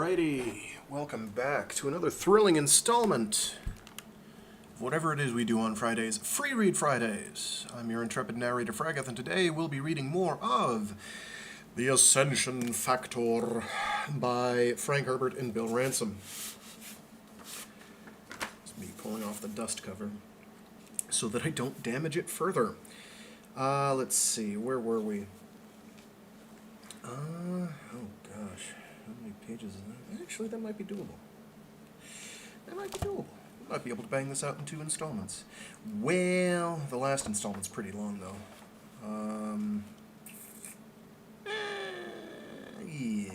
Alrighty, welcome back to another thrilling installment of whatever it is we do on Fridays, Free Read Fridays. I'm your intrepid narrator Fragath, and today we'll be reading more of The Ascension Factor by Frank Herbert and Bill Ransom. It's me pulling off the dust cover so that I don't damage it further. Let's see, where were we? Oh gosh. How many pages is that? Actually, that might be doable. We might be able to bang this out in 2 installments. Well, the last installment's pretty long, though. Yeah.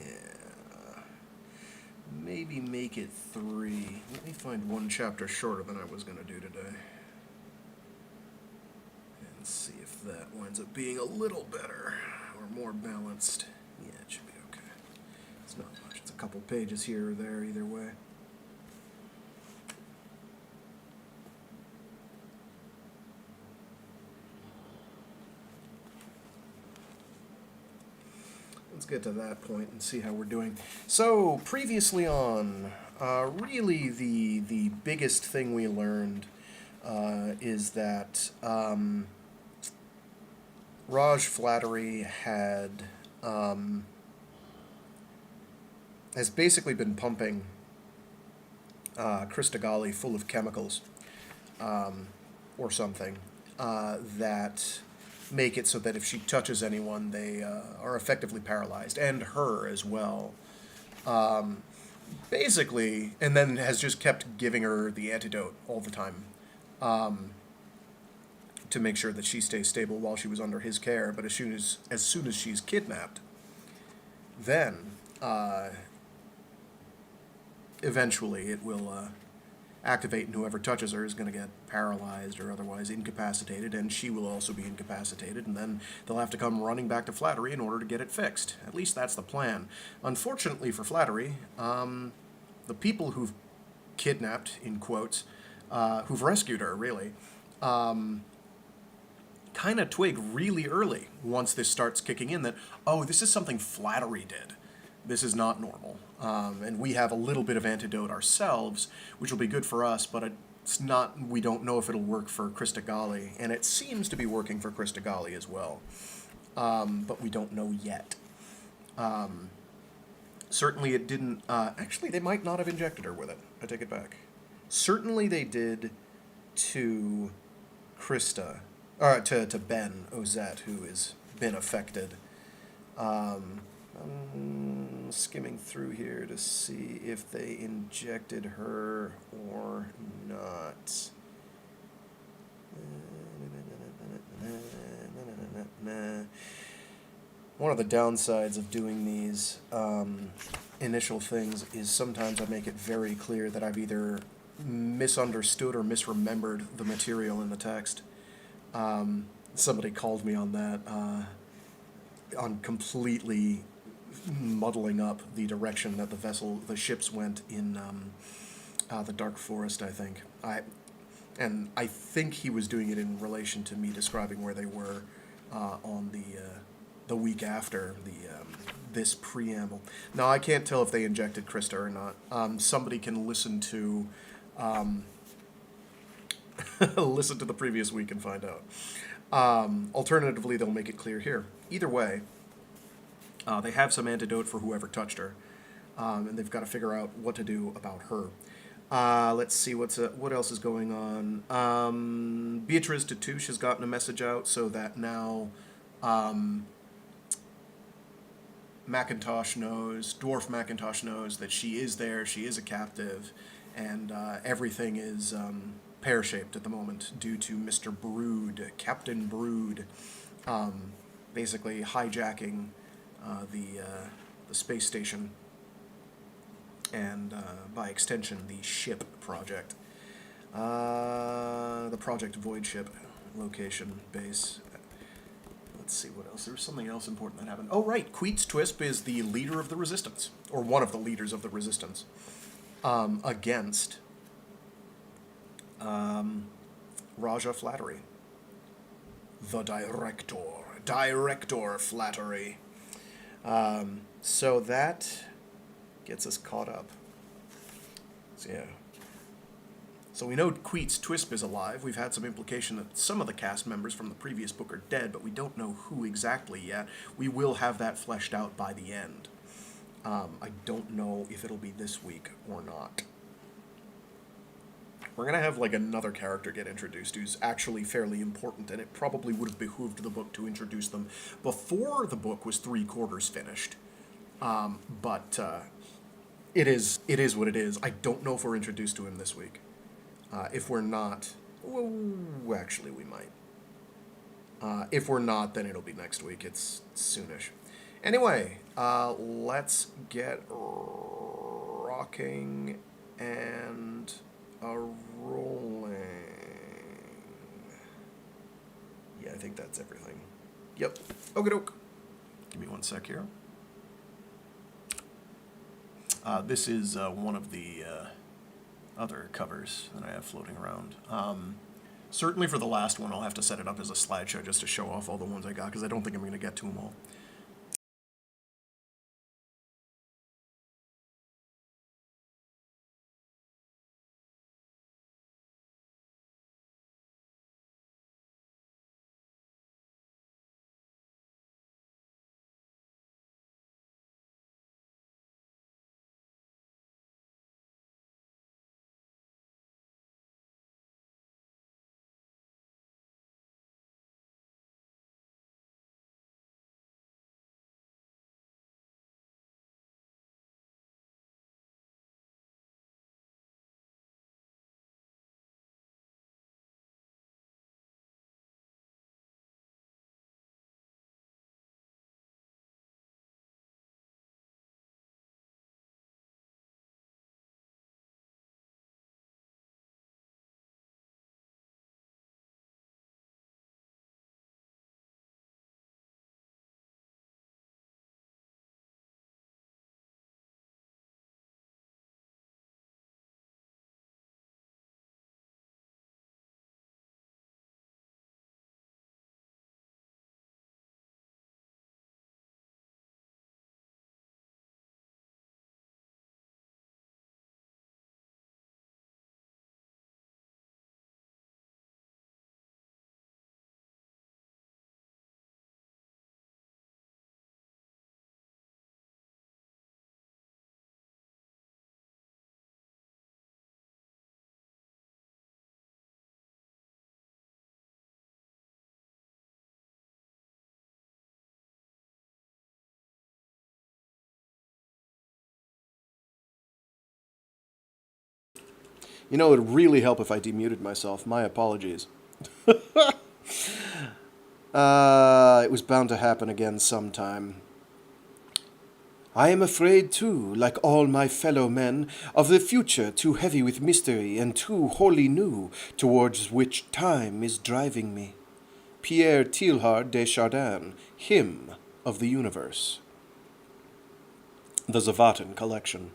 Maybe make it 3. Let me find 1 chapter shorter than I was going to do today. And see if that winds up being a little better or more balanced. Yeah, it should be okay. It's not much. It's a couple pages here or there either way. Let's get to that point and see how we're doing. So, previously on, really the biggest thing we learned is that Flattery has basically been pumping Crista Galli full of chemicals or something that make it so that if she touches anyone, they are effectively paralyzed, and her as well. Basically, and then has just kept giving her the antidote all the time to make sure that she stays stable while she was under his care. But as soon as she's kidnapped, then eventually it will activate, and whoever touches her is going to get paralyzed or otherwise incapacitated, and she will also be incapacitated, and then they'll have to come running back to Flattery in order to get it fixed. At least that's the plan. Unfortunately for Flattery, the people who've kidnapped, in quotes, who've rescued her, really, kind of twig really early once this starts kicking in that, oh, this is something Flattery did. This is not normal. And we have a little bit of antidote ourselves, which will be good for us, but it's not, we don't know if it'll work for Crista Galli, and it seems to be working for Crista Galli as well. But we don't know yet. Certainly it didn't, actually they might not have injected her with it. I take it back. Certainly they did to Crista, or to Ben Ozette, who has been affected. I'm skimming through here to see if they injected her or not. One of the downsides of doing these initial things is sometimes I make it very clear that I've either misunderstood or misremembered the material in the text. Somebody called me on that, on completely muddling up the direction that the ships went in the Dark Forest, I think. I think he was doing it in relation to me describing where they were on the week after this preamble. Now, I can't tell if they injected Crista or not. Somebody can listen to listen to the previous week and find out. Alternatively, they'll make it clear here. Either way, they have some antidote for whoever touched her, and they've got to figure out what to do about her. Let's see what else is going on. Beatrice de Touche has gotten a message out so that now Dwarf Macintosh knows that she is there, she is a captive, and everything is pear-shaped at the moment due to Mr. Brood, Captain Brood, basically hijacking the space station and by extension the ship project, the Project Void ship location base. Let's see what else. There was something else important that happened. Oh right, Queets Twisp is the leader of the Resistance, or one of the leaders of the Resistance, against Flattery, the Director Flattery. So that Gets us caught up. So, yeah. So we know Queets Twisp is alive. We've had some implication that some of the cast members from the previous book are dead, but we don't know who exactly yet. We will have that fleshed out by the end. I don't know if it'll be this week or not. We're going to have, like, another character get introduced who's actually fairly important, and it probably would have behooved the book to introduce them before the book was 3/4 finished. But it is what it is. I don't know if we're introduced to him this week. If we're not, well, actually we might. If we're not, then it'll be next week. It's soonish. Anyway, let's get rocking and rolling. Yeah, I think that's everything. Yep. Okie doke. Give me one sec here. This is one of the other covers that I have floating around. Certainly for the last one, I'll have to set it up as a slideshow just to show off all the ones I got, because I don't think I'm going to get to them all. You know, it would really help if I demuted myself. My apologies. It was bound to happen again sometime. I am afraid, too, like all my fellow men, of the future too heavy with mystery and too wholly new, towards which time is driving me. Pierre Teilhard de Chardin, Hymn of the Universe. The Zavatan Collection.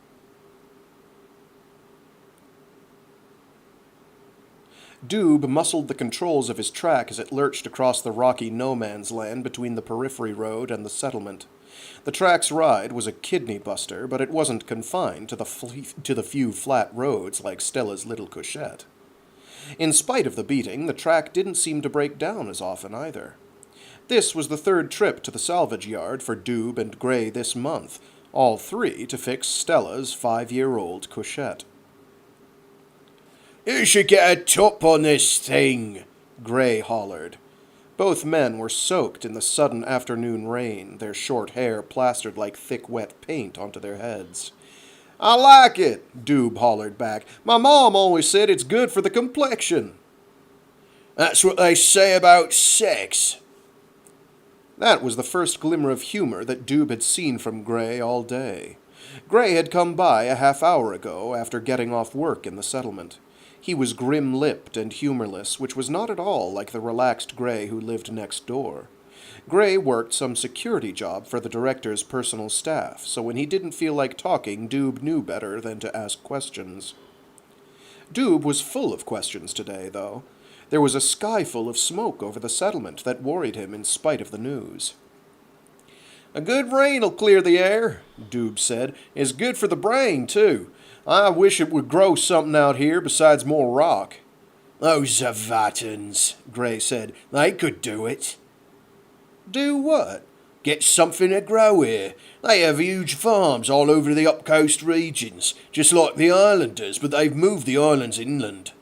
Doob muscled the controls of his track as it lurched across the rocky no-man's land between the periphery road and the settlement. The track's ride was a kidney-buster, but it wasn't confined to the few flat roads like Stella's little couchette. In spite of the beating, the track didn't seem to break down as often either. This was the third trip to the salvage yard for Doob and Gray this month, all three to fix Stella's 5-year-old couchette. "You should get a top on this thing," Gray hollered. Both men were soaked in the sudden afternoon rain, their short hair plastered like thick wet paint onto their heads. "I like it," Doob hollered back. "My mom always said it's good for the complexion." "That's what they say about sex." That was the first glimmer of humor that Doob had seen from Gray all day. Gray had come by a half hour ago after getting off work in the settlement. He was grim-lipped and humorless, which was not at all like the relaxed Gray who lived next door. Gray worked some security job for the director's personal staff, so when he didn't feel like talking, Doob knew better than to ask questions. Doob was full of questions today, though. There was a sky full of smoke over the settlement that worried him in spite of the news. A good rain'll clear the air, Doob said. It's good for the brain, too. I wish it would grow something out here besides more rock. Those Zavatans, Gray said. They could do it. Do what? Get something to grow here. They have huge farms all over the up-coast regions, just like the islanders, but they've moved the islands inland.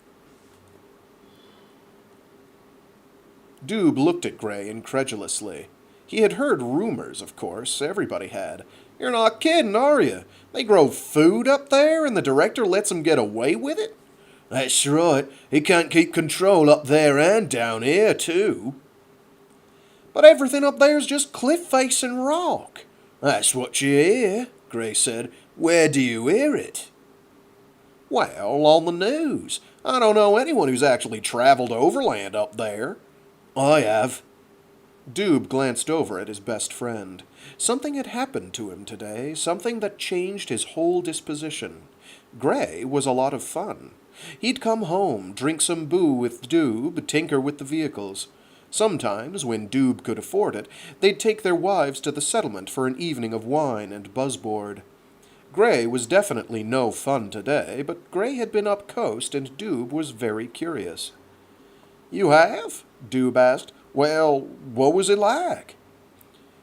Doob looked at Gray incredulously. He had heard rumors, of course. Everybody had. You're not kidding, are you? They grow food up there and the director lets them get away with it? That's right. He can't keep control up there and down here, too. But everything up there's just cliff face and rock. That's what you hear, Gray said. Where do you hear it? Well, on the news. I don't know anyone who's actually traveled overland up there. I have. Doob glanced over at his best friend. Something had happened to him today, something that changed his whole disposition. Gray was a lot of fun. He'd come home, drink some boo with Doob, tinker with the vehicles. Sometimes, when Doob could afford it, they'd take their wives to the settlement for an evening of wine and buzzboard. Gray was definitely no fun today, but Gray had been up coast and Doob was very curious. You have? Doob asked. Well, what was it like?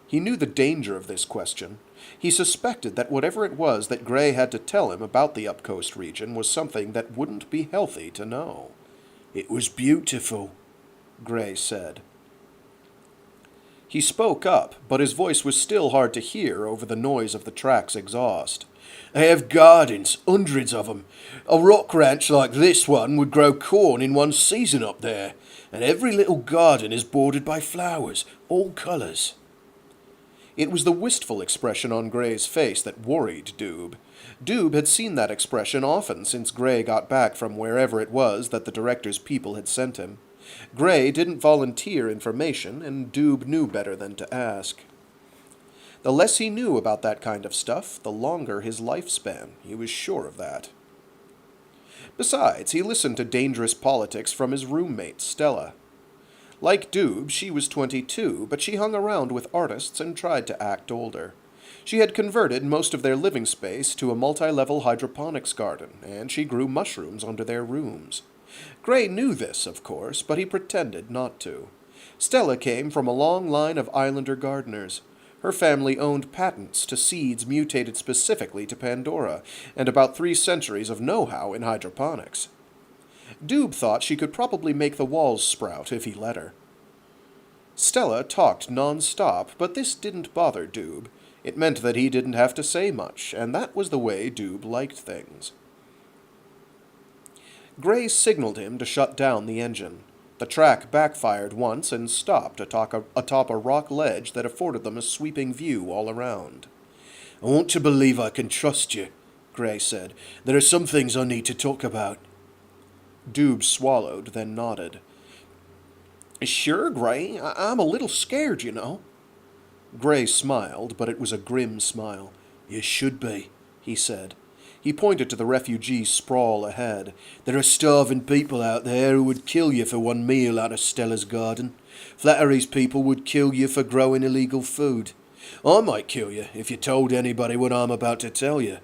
He knew the danger of this question. He suspected that whatever it was that Gray had to tell him about the up-coast region was something that wouldn't be healthy to know. It was beautiful, Gray said. He spoke up, but his voice was still hard to hear over the noise of the track's exhaust. They have gardens, hundreds of them. A rock ranch like this one would grow corn in one season up there, and every little garden is bordered by flowers, all colours. It was the wistful expression on Gray's face that worried Doob. Doob had seen that expression often since Gray got back from wherever it was that the director's people had sent him. Gray didn't volunteer information, and Doob knew better than to ask. The less he knew about that kind of stuff, the longer his lifespan. He was sure of that. Besides, he listened to dangerous politics from his roommate, Stella. Like Doob, she was 22, but she hung around with artists and tried to act older. She had converted most of their living space to a multi-level hydroponics garden, and she grew mushrooms under their rooms. Gray knew this, of course, but he pretended not to. Stella came from a long line of islander gardeners. Her family owned patents to seeds mutated specifically to Pandora, and about 3 centuries of know-how in hydroponics. Doob thought she could probably make the walls sprout if he let her. Stella talked non-stop, but this didn't bother Doob. It meant that he didn't have to say much, and that was the way Doob liked things. Gray signaled him to shut down the engine. The track backfired once and stopped atop a rock ledge that afforded them a sweeping view all around. I want to believe I can trust you, Gray said. There are some things I need to talk about. Doob swallowed, then nodded. Sure, Gray. I'm a little scared, you know. Gray smiled, but it was a grim smile. You should be, he said. He pointed to the refugee sprawl ahead. There are starving people out there who would kill you for one meal out of Stella's garden. Flattery's people would kill you for growing illegal food. I might kill you if you told anybody what I'm about to tell you.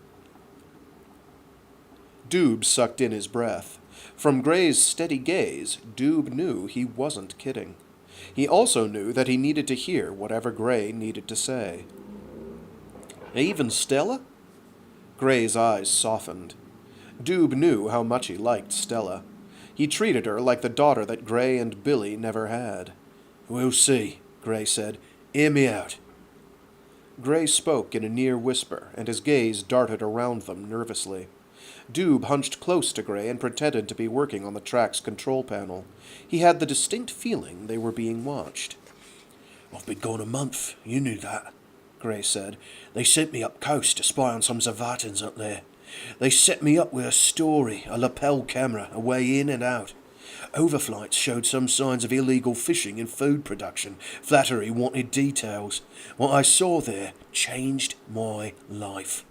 Doob sucked in his breath. From Gray's steady gaze, Doob knew he wasn't kidding. He also knew that he needed to hear whatever Gray needed to say. Even Stella? Gray's eyes softened. Doob knew how much he liked Stella. He treated her like the daughter that Gray and Billy never had. We'll see, Gray said. Hear me out. Gray spoke in a near whisper, and his gaze darted around them nervously. Doob hunched close to Gray and pretended to be working on the track's control panel. He had the distinct feeling they were being watched. I've been gone a month. You knew that, Gray said. They sent me up coast to spy on some Zavatans up there. They set me up with a story, a lapel camera, a way in and out. Overflights showed some signs of illegal fishing and food production. Flattery wanted details. What I saw there changed my life.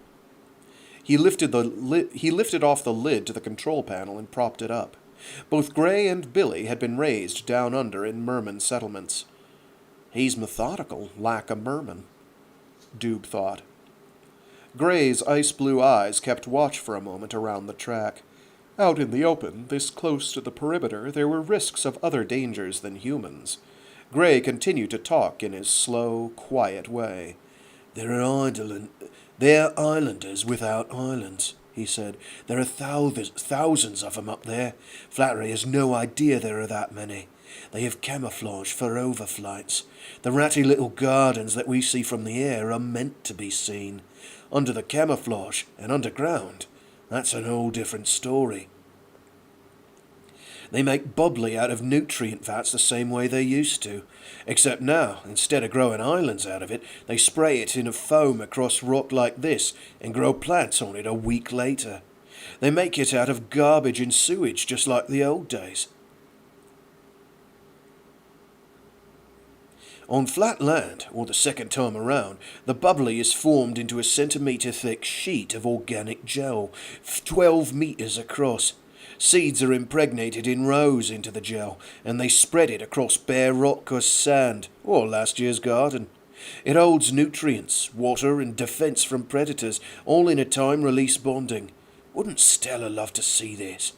He lifted off the lid to the control panel and propped it up. Both Gray and Billy had been raised down under in merman settlements. He's methodical, like a merman. Doob thought. Gray's ice-blue eyes kept watch for a moment around the track. Out in the open, this close to the perimeter, there were risks of other dangers than humans. Gray continued to talk in his slow, quiet way. They're islanders without islands, he said. There are thousands of them up there. Flattery has no idea there are that many. They have camouflaged for overflights. The ratty little gardens that we see from the air are meant to be seen. Under the camouflage and underground, that's an whole different story. They make bubbly out of nutrient vats the same way they used to. Except now, instead of growing islands out of it, they spray it in a foam across rock like this and grow plants on it a week later. They make it out of garbage and sewage just like the old days. On flat land, or the second time around, the bubbly is formed into a centimetre-thick sheet of organic gel, 12 metres across. Seeds are impregnated in rows into the gel, and they spread it across bare rock or sand, or last year's garden. It holds nutrients, water, and defence from predators, all in a time-release bonding. Wouldn't Stella love to see this?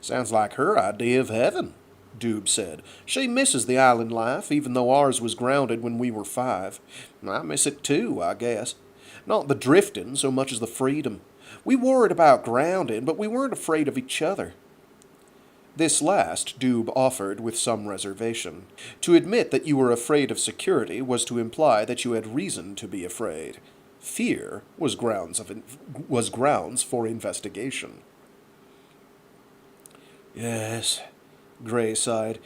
Sounds like her idea of heaven, Doob said. She misses the island life, even though ours was grounded when we were 5. I miss it too, I guess. Not the drifting so much as the freedom. We worried about grounding, but we weren't afraid of each other. This last Doob offered with some reservation. To admit that you were afraid of security was to imply that you had reason to be afraid. Fear was grounds for investigation. Yes, Gray sighed.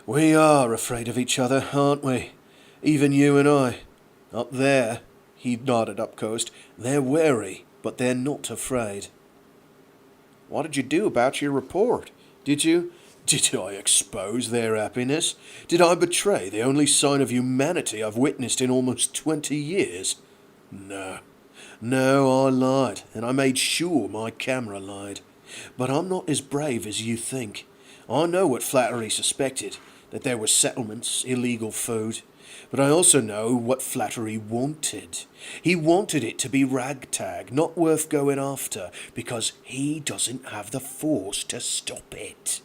We are afraid of each other, aren't we? Even you and I. Up there, he nodded up coast, they're wary, but they're not afraid. What did you do about your report? Did I expose their happiness? Did I betray the only sign of humanity I've witnessed in almost 20 years? No, I lied, and I made sure my camera lied. But I'm not as brave as you think. I know what Flattery suspected, that there were settlements, illegal food. But I also know what Flattery wanted. He wanted it to be ragtag, not worth going after, because he doesn't have the force to stop it.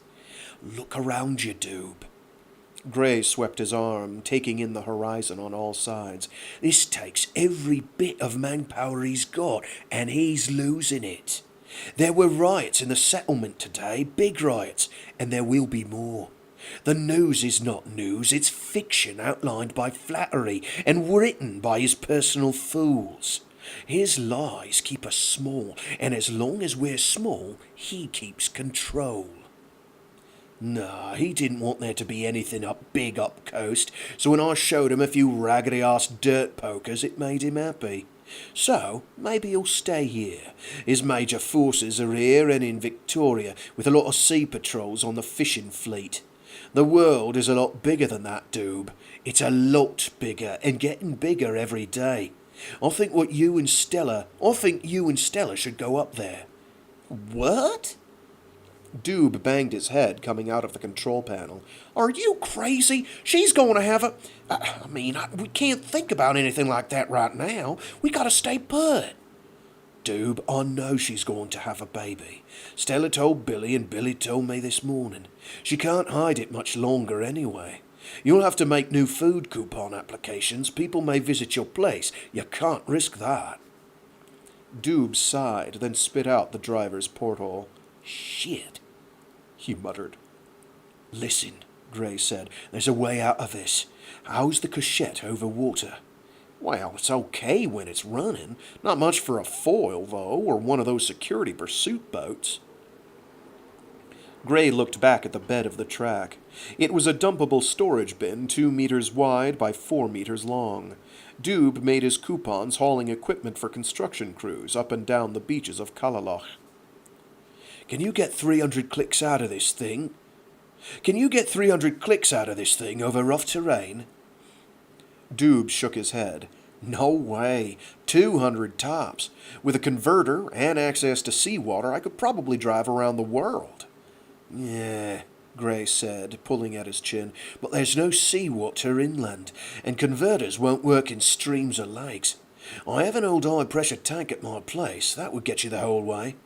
Look around you, Doob. Gray swept his arm, taking in the horizon on all sides. This takes every bit of manpower he's got, and he's losing it. There were riots in the settlement today, big riots, and there will be more. The news is not news, it's fiction outlined by Flattery and written by his personal fools. His lies keep us small, and as long as we're small, he keeps control. Nah, he didn't want there to be anything big up coast, so when I showed him a few raggedy-ass dirt pokers, it made him happy. So, maybe he'll stay here. His major forces are here and in Victoria, with a lot of sea patrols on the fishing fleet. The world is a lot bigger than that, Doob. It's a lot bigger, and getting bigger every day. I think you and Stella should go up there. What? Doob banged his head coming out of the control panel. Are you crazy? She's going to have we can't think about anything like that right now. We gotta stay put. Doob, I know she's going to have a baby. Stella told Billy, and Billy told me this morning. She can't hide it much longer anyway. You'll have to make new food coupon applications. People may visit your place. You can't risk that. Doob sighed, then spit out the driver's porthole. Shit, he muttered. Listen, Gray said, there's a way out of this. How's the Cochette over water? Well, it's okay when it's running. Not much for a foil, though, or one of those security pursuit boats. Gray looked back at the bed of the track. It was a dumpable storage bin 2 meters wide by 4 meters long. Doob made his coupons hauling equipment for construction crews up and down the beaches of Catalogued. Can you get 300 clicks out of this thing? Over rough terrain? Doob shook his head. No way. 200 tops. With a converter and access to seawater, I could probably drive around the world. Yeah, Gray said, pulling at his chin, but there's no seawater inland, and converters won't work in streams or lakes. I have an old high-pressure tank at my place. That would get you the whole way.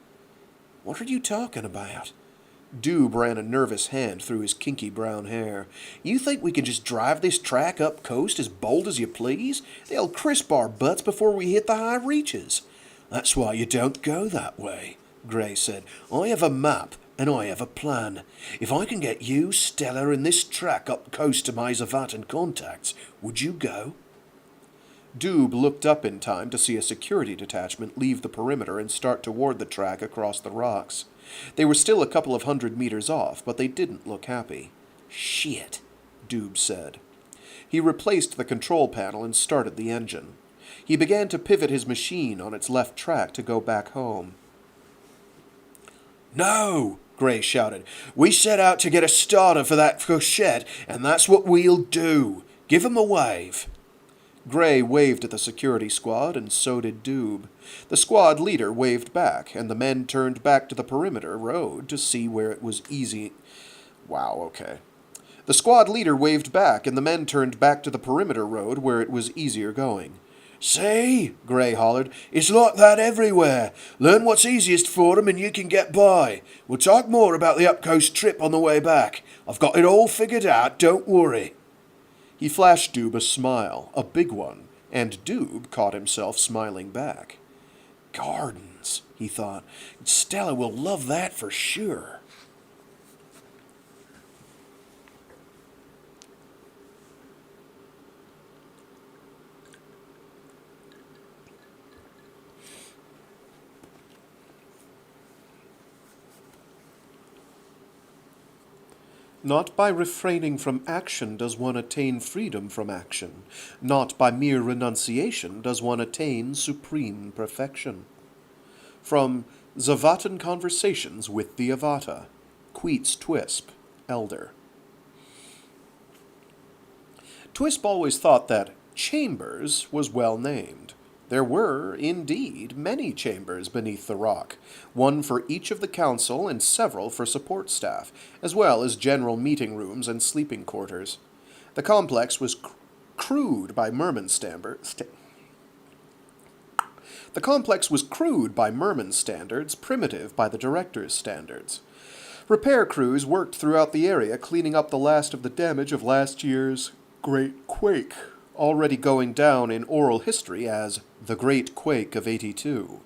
What are you talking about? Doob ran a nervous hand through his kinky brown hair. You think we can just drive this track up coast as bold as you please? They'll crisp our butts before we hit the high reaches. That's why you don't go that way, Gray said. I have a map, and I have a plan. If I can get you, Stella, and this track up coast to my Zavatan contacts, would you go? Doob looked up in time to see a security detachment leave the perimeter and start toward the track across the rocks. They were still a couple of 100 meters off, but they didn't look happy. Shit, Doob said. He replaced the control panel and started the engine. He began to pivot his machine on its left track to go back home. No, Gray shouted. We set out to get a starter for that Cochette, and that's what we'll do. Give 'em a wave. Gray waved at the security squad, and so did Doob. The squad leader waved back, and the men turned back to the perimeter road to see where it was easy. Wow, okay. The squad leader waved back, and the men turned back to the perimeter road where it was easier going. See, Gray hollered, it's like that everywhere. Learn what's easiest for 'em and you can get by. We'll talk more about the up-coast trip on the way back. I've got it all figured out, don't worry. He flashed Doob a smile, a big one, and Doob caught himself smiling back. Gardens, he thought. Stella will love that for sure. Not by refraining from action does one attain freedom from action. Not by mere renunciation does one attain supreme perfection. From Zavatan Conversations with the Avata, Queets Twisp, Elder. Twisp always thought that Chambers was well named. There were, indeed, many chambers beneath the rock, one for each of the council and several for support staff, as well as general meeting rooms and sleeping quarters. The complex was crude by merman standards, primitive by the director's standards. Repair crews worked throughout the area cleaning up the last of the damage of last year's Great Quake, already going down in oral history as the Great Quake of '82.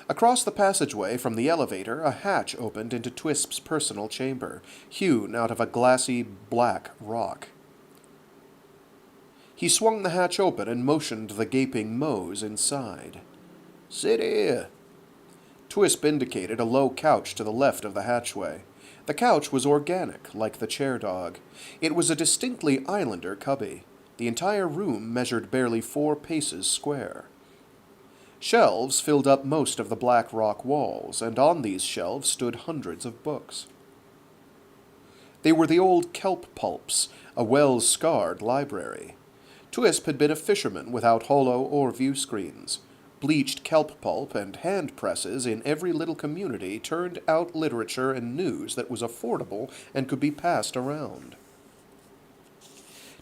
Across the passageway from the elevator, a hatch opened into Twisp's personal chamber, hewn out of a glassy black rock. He swung the hatch open and motioned the gaping Mose inside. Sit here. Twisp indicated a low couch to the left of the hatchway. The couch was organic, like the chair dog. It was a distinctly islander cubby. The entire room measured barely 4 paces square. Shelves filled up most of the black rock walls, and on these shelves stood hundreds of books. They were the old kelp pulps, a well-scarred library. Twisp had been a fisherman without holo or view screens. Bleached kelp pulp and hand presses in every little community turned out literature and news that was affordable and could be passed around.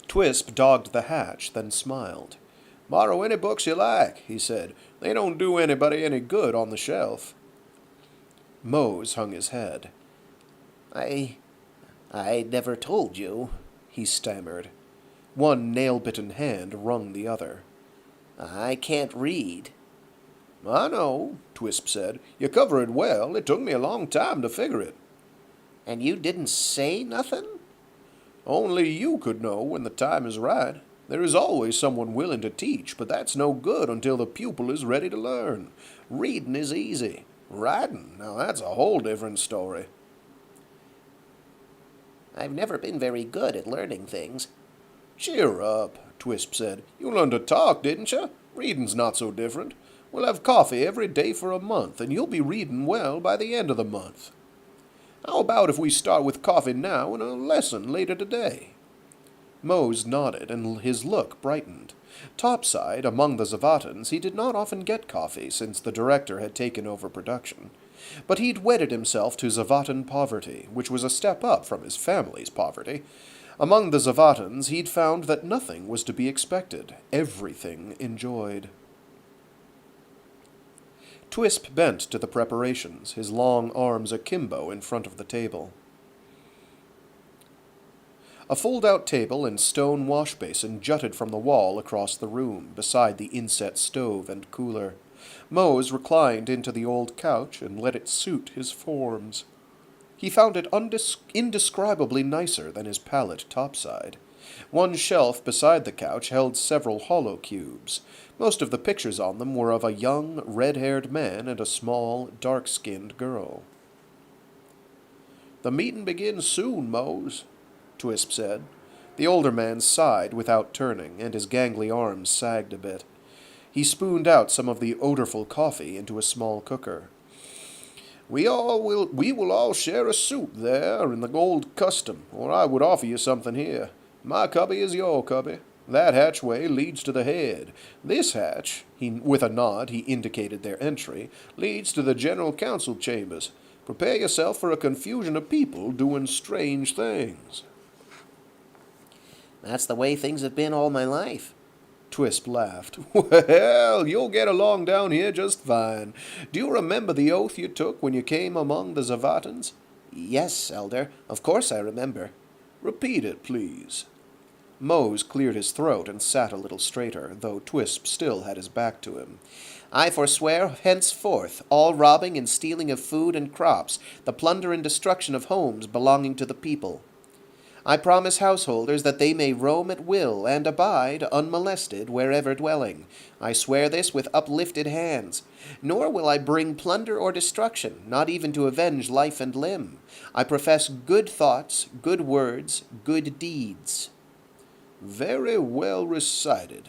Twisp dogged the hatch, then smiled. Borrow any books you like, he said. They don't do anybody any good on the shelf. Mose hung his head. I never told you, he stammered. One nail-bitten hand wrung the other. I can't read. I know, Twisp said. You cover it well. It took me a long time to figure it. And you didn't say nothing? Only you could know when the time is right. There is always someone willing to teach, but that's no good until the pupil is ready to learn. Reading is easy. Writing, now that's a whole different story. I've never been very good at learning things. Cheer up, Twisp said. You learned to talk, didn't you? Reading's not so different. We'll have coffee every day for a month, and you'll be reading well by the end of the month. How about if we start with coffee now and a lesson later today? Mose nodded, and his look brightened. Topside, among the Zavatans, he did not often get coffee since the director had taken over production. But he'd wedded himself to Zavatan poverty, which was a step up from his family's poverty. Among the Zavatans, he'd found that nothing was to be expected, everything enjoyed. Twisp bent to the preparations, his long arms akimbo in front of the table. A fold-out table and stone wash-basin jutted from the wall across the room, beside the inset stove and cooler. Mose reclined into the old couch and let it suit his forms. He found it indescribably nicer than his pallet topside. One shelf beside the couch held several hollow cubes. Most of the pictures on them were of a young, red-haired man and a small, dark-skinned girl. "The meeting begins soon, Mose," Twisp said. The older man sighed without turning, and his gangly arms sagged a bit. He spooned out some of the odorful coffee into a small cooker. We will all share a soup there in the gold custom, or I would offer you something here. My cubby is your cubby. That hatchway leads to the head. This hatch," with a nod he indicated their entry, "leads to the general council chambers. Prepare yourself for a confusion of people doing strange things." That's the way things have been all my life. Twisp laughed. "Well, you'll get along down here just fine. Do you remember the oath you took when you came among the Zavatans?" Yes, Elder. Of course I remember. "Repeat it, please." Mose cleared his throat and sat a little straighter, though Twisp still had his back to him. I forswear henceforth all robbing and stealing of food and crops, the plunder and destruction of homes belonging to the people. I promise householders that they may roam at will and abide unmolested wherever dwelling. I swear this with uplifted hands. Nor will I bring plunder or destruction, not even to avenge life and limb. I profess good thoughts, good words, good deeds. "Very well recited,"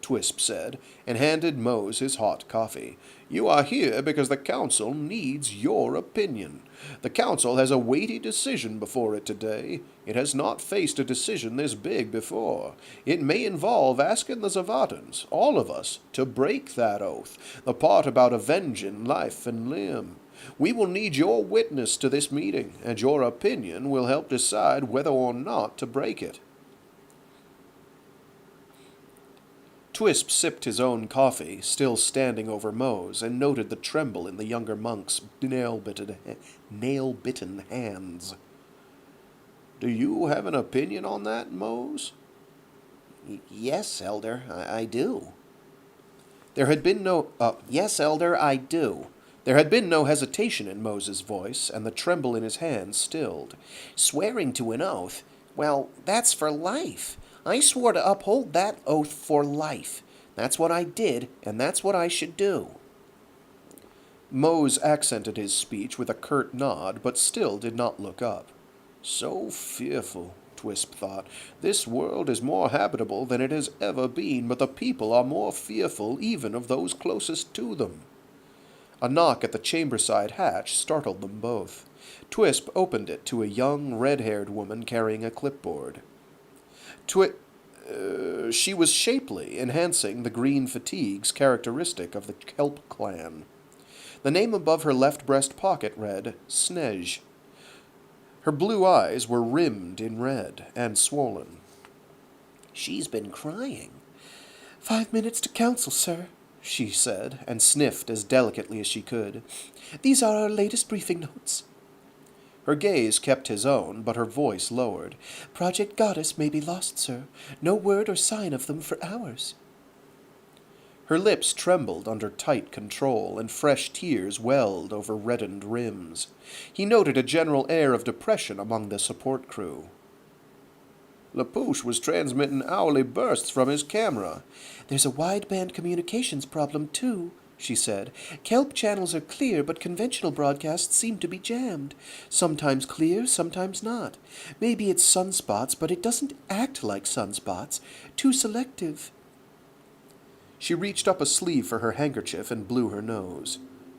Twisp said, and handed Mose his hot coffee. "You are here because the council needs your opinion. The council has a weighty decision before it today. It has not faced a decision this big before. It may involve asking the Zavatans, all of us, to break that oath, the part about avenging life and limb. We will need your witness to this meeting, and your opinion will help decide whether or not to break it." Twisp sipped his own coffee, still standing over Mose, and noted the tremble in the younger monk's nail-bitten hands. "Do you have an opinion on that, Mose?" Yes, Elder, I do. Yes, Elder, I do. There had been no hesitation in Mose's voice, and the tremble in his hands stilled. Swearing to an oath, well, that's for life. I swore to uphold that oath for life. That's what I did, and that's what I should do. Mose accented his speech with a curt nod, but still did not look up. So fearful, Twisp thought. This world is more habitable than it has ever been, but the people are more fearful even of those closest to them. A knock at the chamberside hatch startled them both. Twisp opened it to a young, red-haired woman carrying a clipboard. She was shapely, enhancing the green fatigues characteristic of the Kelp clan. The name above her left breast pocket read, Snej. Her blue eyes were rimmed in red and swollen. She's been crying. 5 minutes to council, sir, she said, and sniffed as delicately as she could. These are our latest briefing notes. Her gaze kept his own, but her voice lowered. Project Goddess may be lost, sir. No word or sign of them for hours. Her lips trembled under tight control, and fresh tears welled over reddened rims. He noted a general air of depression among the support crew. Lapouche was transmitting hourly bursts from his camera. There's a wideband communications problem, too, she said. Kelp channels are clear, but conventional broadcasts seem to be jammed. Sometimes clear, sometimes not. Maybe it's sunspots, but it doesn't act like sunspots. Too selective. She reached up a sleeve for her handkerchief and blew her nose.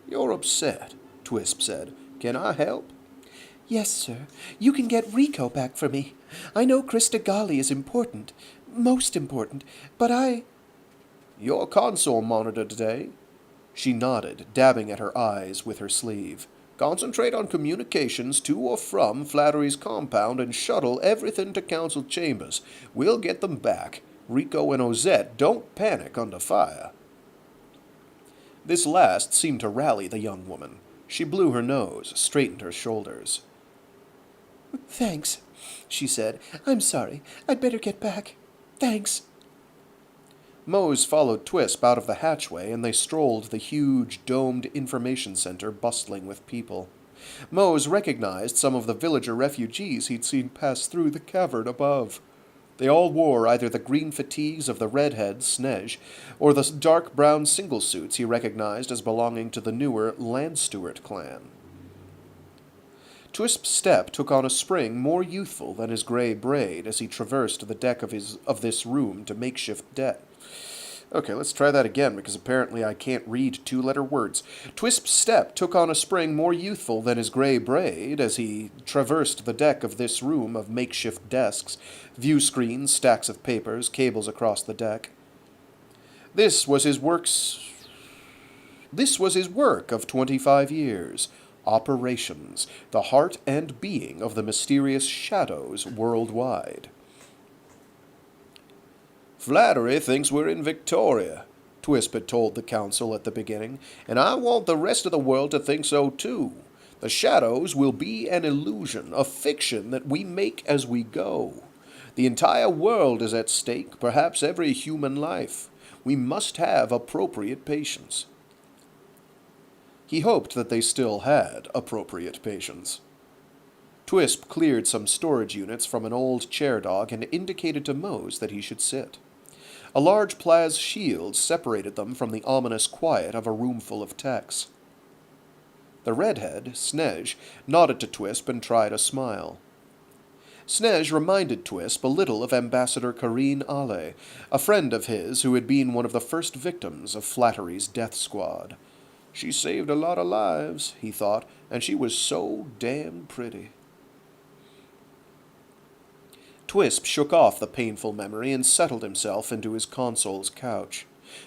You're upset, Twisp said. Can I help? Yes, sir. You can get Rico back for me. I know Crista Galli is important, most important, but Your console monitor today? She nodded, dabbing at her eyes with her sleeve. Concentrate on communications to or from Flattery's compound and shuttle everything to council chambers. We'll get them back. Rico and Ozette don't panic under fire." This last seemed to rally the young woman. She blew her nose, straightened her shoulders. "Thanks," she said. "I'm sorry. I'd better get back. Thanks." Mose followed Twisp out of the hatchway, and they strolled the huge, domed information center bustling with people. Mose recognized some of the villager refugees he'd seen pass through the cavern above. They all wore either the green fatigues of the redhead, Snej, or the dark brown single suits he recognized as belonging to the newer Landstewart clan. Twisp's step took on a spring more youthful than his gray braid as he traversed the deck of this room to makeshift deck. Okay, let's try that again, because apparently I can't read two-letter words. Twisp's step took on a spring more youthful than his gray braid as he traversed the deck of this room of makeshift desks, view screens, stacks of papers, cables across the deck. This was his work of 25 years. Operations, the heart and being of the mysterious shadows worldwide. "Flattery thinks we're in Victoria," Twisp had told the council at the beginning, "and I want the rest of the world to think so too. The shadows will be an illusion, a fiction that we make as we go. The entire world is at stake, perhaps every human life. We must have appropriate patience." He hoped that they still had appropriate patience. Twisp cleared some storage units from an old chair dog and indicated to Mose that he should sit. A large Plaz shield separated them from the ominous quiet of a roomful of techs. The redhead, Snej, nodded to Twisp and tried a smile. Snej reminded Twisp a little of Ambassador Kareen Ale, a friend of his who had been one of the first victims of Flattery's death squad. She saved a lot of lives, he thought, and she was so damn pretty. Twisp shook off the painful memory and settled himself into his console's couch.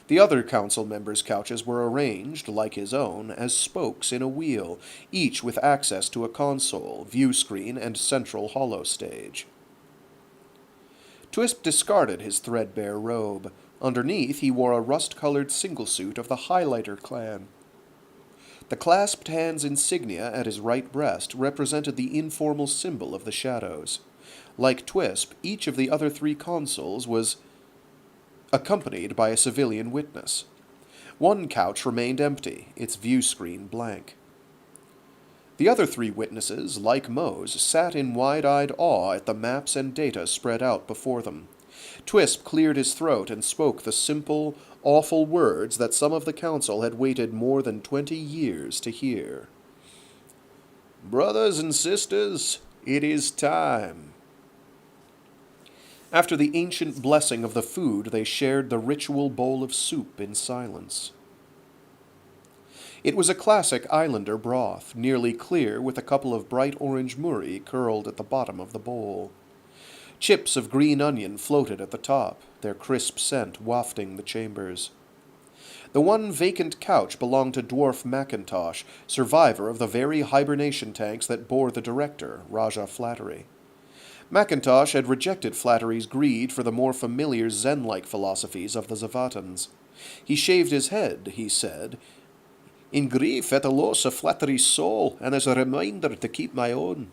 The other council members' couches were arranged, like his own, as spokes in a wheel, each with access to a console, view screen, and central holostage. Twisp discarded his threadbare robe. Underneath, he wore a rust-colored single suit of the Highlighter clan. The clasped hands insignia at his right breast represented the informal symbol of the shadows. Like Twisp, each of the other three consuls was accompanied by a civilian witness. One couch remained empty, its view screen blank. The other three witnesses, like Mose, sat in wide-eyed awe at the maps and data spread out before them. Twisp cleared his throat and spoke the simple, awful words that some of the council had waited more than 20 years to hear. "Brothers and sisters, it is time." After the ancient blessing of the food, they shared the ritual bowl of soup in silence. It was a classic islander broth, nearly clear with a couple of bright orange muri curled at the bottom of the bowl. Chips of green onion floated at the top, their crisp scent wafting the chambers. The one vacant couch belonged to Dwarf Macintosh, survivor of the very hibernation tanks that bore the director, Raja Flattery. Macintosh had rejected Flattery's greed for the more familiar Zen-like philosophies of the Zavatans. He shaved his head, he said, "In grief at the loss of Flattery's soul, and as a reminder to keep my own."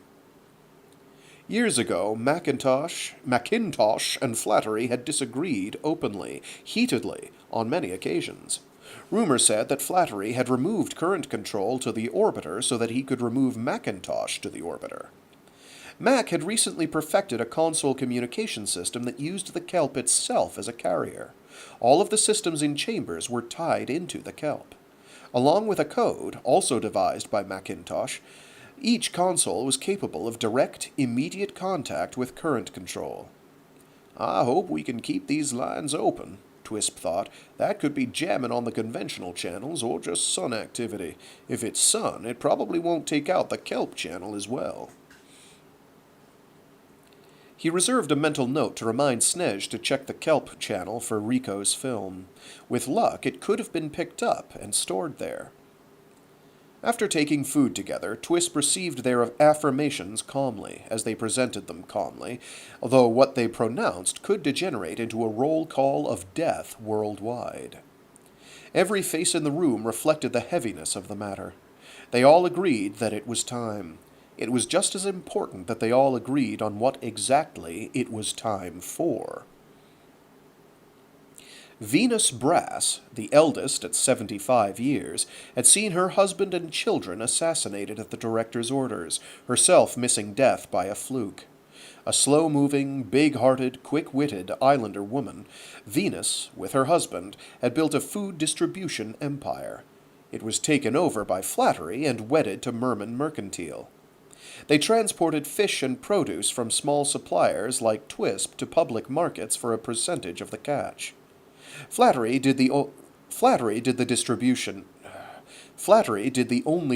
Years ago, Macintosh and Flattery had disagreed openly, heatedly, on many occasions. Rumor said that Flattery had removed current control to the orbiter so that he could remove Macintosh to the orbiter. Mac had recently perfected a console communication system that used the kelp itself as a carrier. All of the systems in chambers were tied into the kelp. Along with a code, also devised by Macintosh, each console was capable of direct, immediate contact with current control. "I hope we can keep these lines open," Twisp thought. "That could be jamming on the conventional channels or just sun activity. If it's sun, it probably won't take out the kelp channel as well." He reserved a mental note to remind Snej to check the kelp channel for Rico's film. With luck, it could have been picked up and stored there. After taking food together, Twisp received their affirmations calmly, as they presented them calmly, although what they pronounced could degenerate into a roll call of death worldwide. Every face in the room reflected the heaviness of the matter. They all agreed that it was time. It was just as important that they all agreed on what exactly it was time for. Venus Brass, the eldest at 75 years, had seen her husband and children assassinated at the director's orders, herself missing death by a fluke. A slow-moving, big-hearted, quick-witted islander woman, Venus, with her husband, had built a food distribution empire. It was taken over by Flattery and wedded to Merman Mercantile. They transported fish and produce from small suppliers like Twisp to public markets for a percentage of the catch. Flattery did the only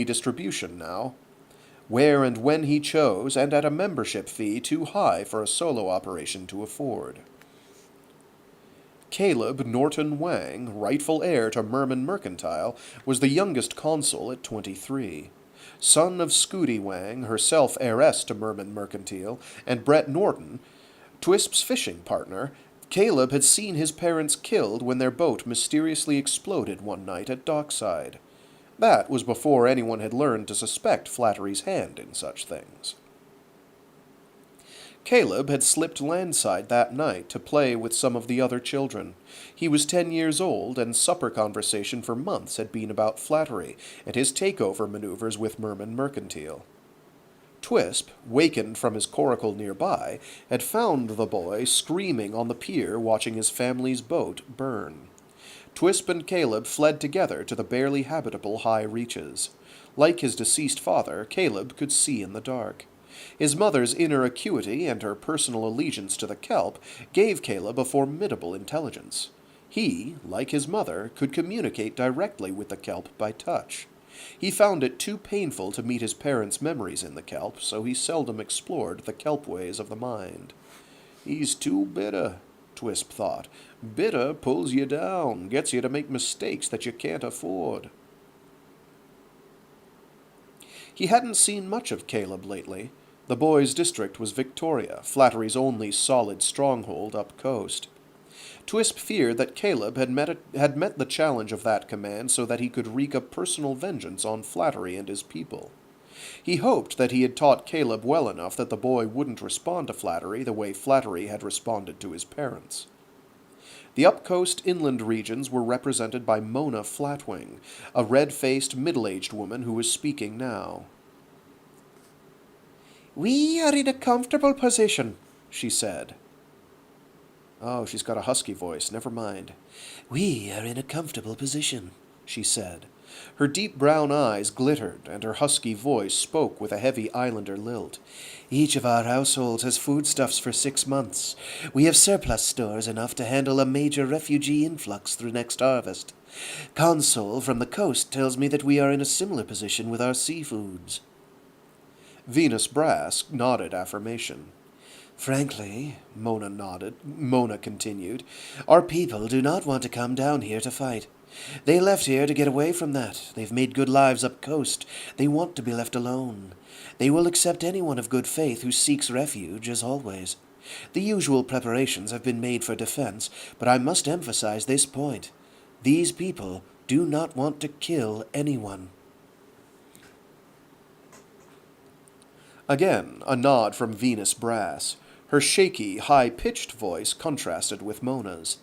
distribution now, where and when he chose, and at a membership fee too high for a solo operation to afford. Caleb Norton Wang, rightful heir to Merman Mercantile, was the youngest consul at 23. Son of Scooty Wang, herself heiress to Merman Mercantile, and Brett Norton, Twisp's fishing partner, Caleb had seen his parents killed when their boat mysteriously exploded one night at dockside. That was before anyone had learned to suspect Flattery's hand in such things. Caleb had slipped landside that night to play with some of the other children. He was 10 years old, and supper conversation for months had been about Flattery and his takeover maneuvers with Merman Mercantile. Twisp, wakened from his coracle nearby, had found the boy screaming on the pier watching his family's boat burn. Twisp and Caleb fled together to the barely habitable high reaches. Like his deceased father, Caleb could see in the dark. His mother's inner acuity and her personal allegiance to the kelp gave Caleb a formidable intelligence. He, like his mother, could communicate directly with the kelp by touch. He found it too painful to meet his parents' memories in the kelp, so he seldom explored the kelp ways of the mind. He's too bitter, Twisp thought. Bitter pulls you down, gets you to make mistakes that you can't afford. He hadn't seen much of Caleb lately. The boy's district was Victoria, Flattery's only solid stronghold up coast. Twisp feared that Caleb had met the challenge of that command so that he could wreak a personal vengeance on Flattery and his people. He hoped that he had taught Caleb well enough that the boy wouldn't respond to Flattery the way Flattery had responded to his parents. The up-coast inland regions were represented by Mona Flatwing, a red-faced, middle-aged woman who was speaking now. "We are in a comfortable position," she said. Oh, she's got a husky voice. Never mind. "We are in a comfortable position," she said. Her deep brown eyes glittered, and her husky voice spoke with a heavy islander lilt. "Each of our households has foodstuffs for 6 months. We have surplus stores enough to handle a major refugee influx through next harvest. Consul from the coast tells me that we are in a similar position with our seafoods." Venus Brass nodded affirmation. "Frankly," Mona continued, "our people do not want to come down here to fight. They left here to get away from that. They've made good lives up coast. They want to be left alone. They will accept anyone of good faith who seeks refuge, as always. The usual preparations have been made for defense, but I must emphasize this point. These people do not want to kill anyone." Again, a nod from Venus Brass. Her shaky, high-pitched voice contrasted with Mona's.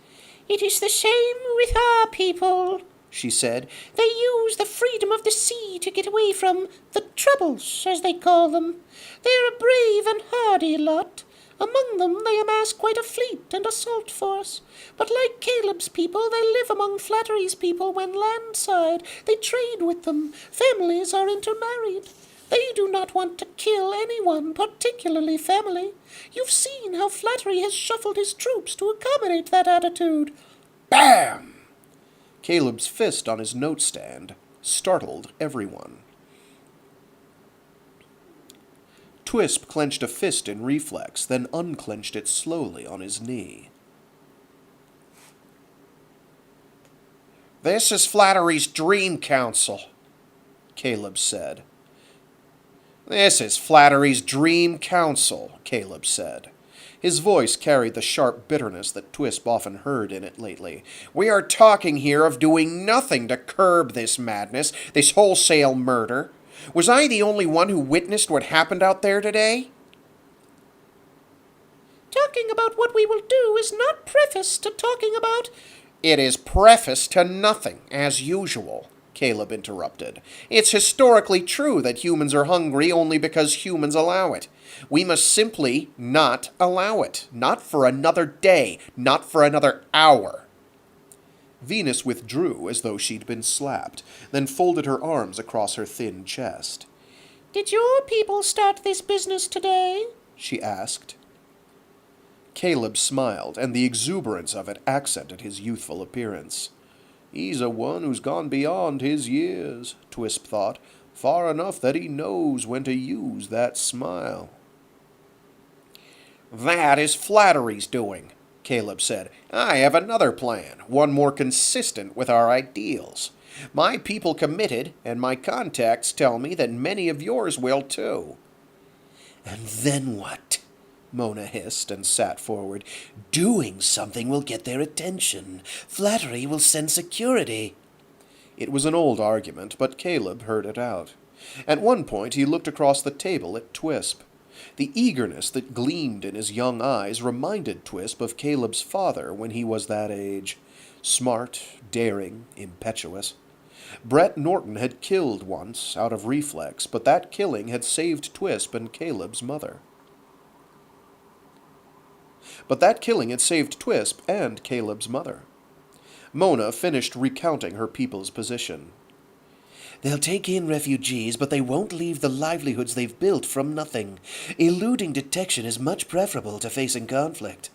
"It is the same with our people," she said. "They use the freedom of the sea to get away from the troubles, as they call them. They are a brave and hardy lot. Among them they amass quite a fleet and assault force. But like Caleb's people, they live among Flattery's people when landside. They trade with them. Families are intermarried. They do not want to kill anyone, particularly family. You've seen how Flattery has shuffled his troops to accommodate that attitude." Bam! Caleb's fist on his notestand startled everyone. Twisp clenched a fist in reflex, then unclenched it slowly on his knee. "This is Flattery's dream council," Caleb said. This is Flattery's dream council, Caleb said. His voice carried the sharp bitterness that Twisp often heard in it lately. We are talking here of doing nothing to curb this madness, this wholesale murder. Was I the only one who witnessed what happened out there today? Talking about what we will do is not preface to talking about... It is preface to nothing, as usual, Caleb interrupted. It's historically true that humans are hungry only because humans allow it. We must simply not allow it. Not for another day. Not for another hour. Venus withdrew as though she'd been slapped, then folded her arms across her thin chest. Did your people start this business today? She asked. Caleb smiled, and the exuberance of it accented his youthful appearance. He's a one who's gone beyond his years, Twisp thought, far enough that he knows when to use that smile. That is Flattery's doing, Caleb said. I have another plan, one more consistent with our ideals. My people committed, and my contacts tell me that many of yours will too. And then what? Mona hissed and sat forward. Doing something will get their attention. Flattery will send security. It was an old argument, but Caleb heard it out. At one point he looked across the table at Twisp. The eagerness that gleamed in his young eyes reminded Twisp of Caleb's father when he was that age. Smart, daring, impetuous. Brett Norton had killed once, out of reflex, but that killing had saved Twisp and Caleb's mother. Mona finished recounting her people's position. They'll take in refugees, but they won't leave the livelihoods they've built from nothing. Eluding detection is much preferable to facing conflict.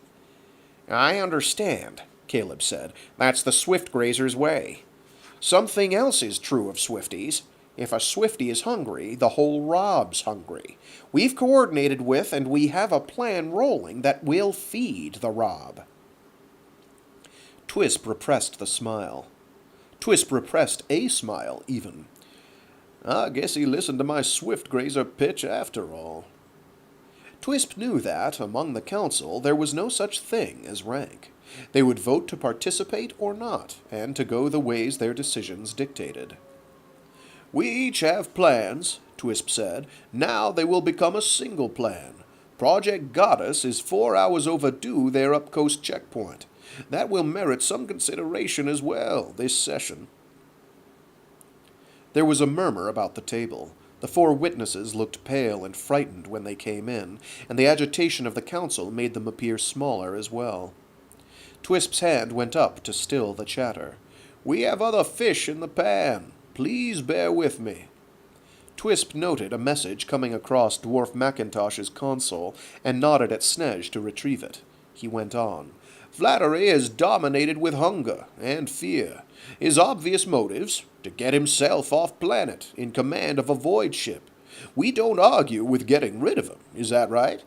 I understand, Caleb said. That's the swift grazer's way. Something else is true of Swifties. If a Swiftie is hungry, the whole rob's hungry. We've coordinated with, and we have a plan rolling that will feed the rob. Twisp repressed the smile. Twisp repressed a smile, even. I guess he listened to my swift grazer pitch after all. Twisp knew that, among the council, there was no such thing as rank. They would vote to participate or not, and to go the ways their decisions dictated. We each have plans, Twisp said. Now they will become a single plan. Project Goddess is 4 hours overdue their up-coast checkpoint. That will merit some consideration as well, this session. There was a murmur about the table. The 4 witnesses looked pale and frightened when they came in, and the agitation of the council made them appear smaller as well. Twisp's hand went up to still the chatter. We have other fish in the pan. Please bear with me. Twisp noted a message coming across Dwarf Macintosh's console and nodded at Snej to retrieve it. He went on. Flattery is dominated with hunger and fear. His obvious motives, to get himself off planet, in command of a void ship. We don't argue with getting rid of him, is that right?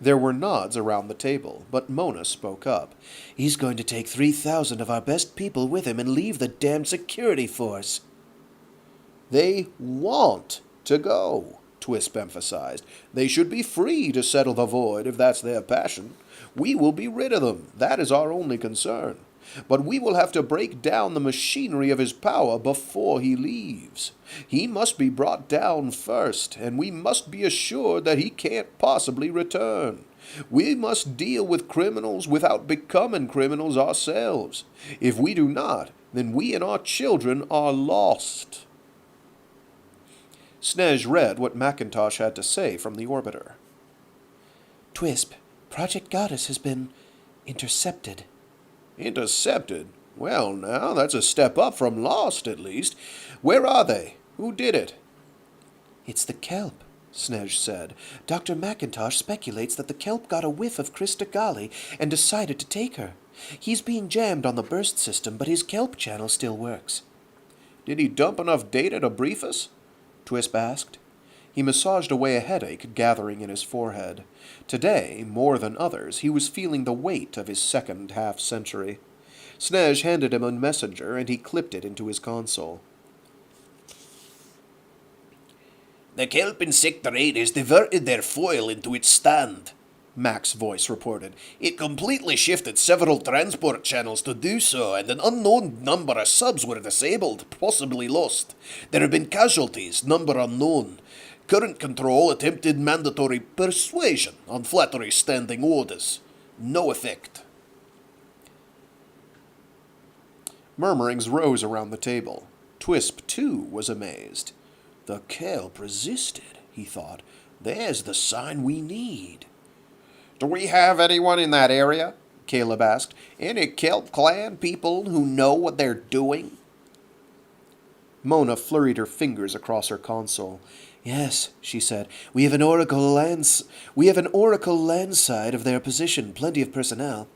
There were nods around the table, but Mona spoke up. He's going to take 3,000 of our best people with him and leave the damned security force. They want to go, Twisp emphasized. They should be free to settle the void if that's their passion. We will be rid of them. That is our only concern. But we will have to break down the machinery of his power before he leaves. He must be brought down first, and we must be assured that he can't possibly return. We must deal with criminals without becoming criminals ourselves. If we do not, then we and our children are lost. Snej read what Macintosh had to say from the orbiter. Twisp, Project Goddess has been intercepted. Intercepted? Well, now, that's a step up from lost, at least. Where are they? Who did it? It's the kelp, Snej said. Dr. Macintosh speculates that the kelp got a whiff of Crista Galli and decided to take her. He's being jammed on the burst system, but his kelp channel still works. Did he dump enough data to brief us? Twisp asked. He massaged away a headache gathering in his forehead. Today, more than others, he was feeling the weight of his second half-century. Snej handed him a messenger, and he clipped it into his console. The kelp insectorators diverted their foil into its stand, Mac's voice reported. It completely shifted several transport channels to do so, and an unknown number of subs were disabled, possibly lost. There have been casualties, number unknown. Current control attempted mandatory persuasion on Flattery's standing orders. No effect. Murmurings rose around the table. Twisp, too, was amazed. The kelp resisted, he thought. There's the sign we need. Do we have anyone in that area? Caleb asked. Any kelp clan people who know what they're doing? Mona flurried her fingers across her console. Yes, she said. We have an oracle landside of their position. Plenty of personnel.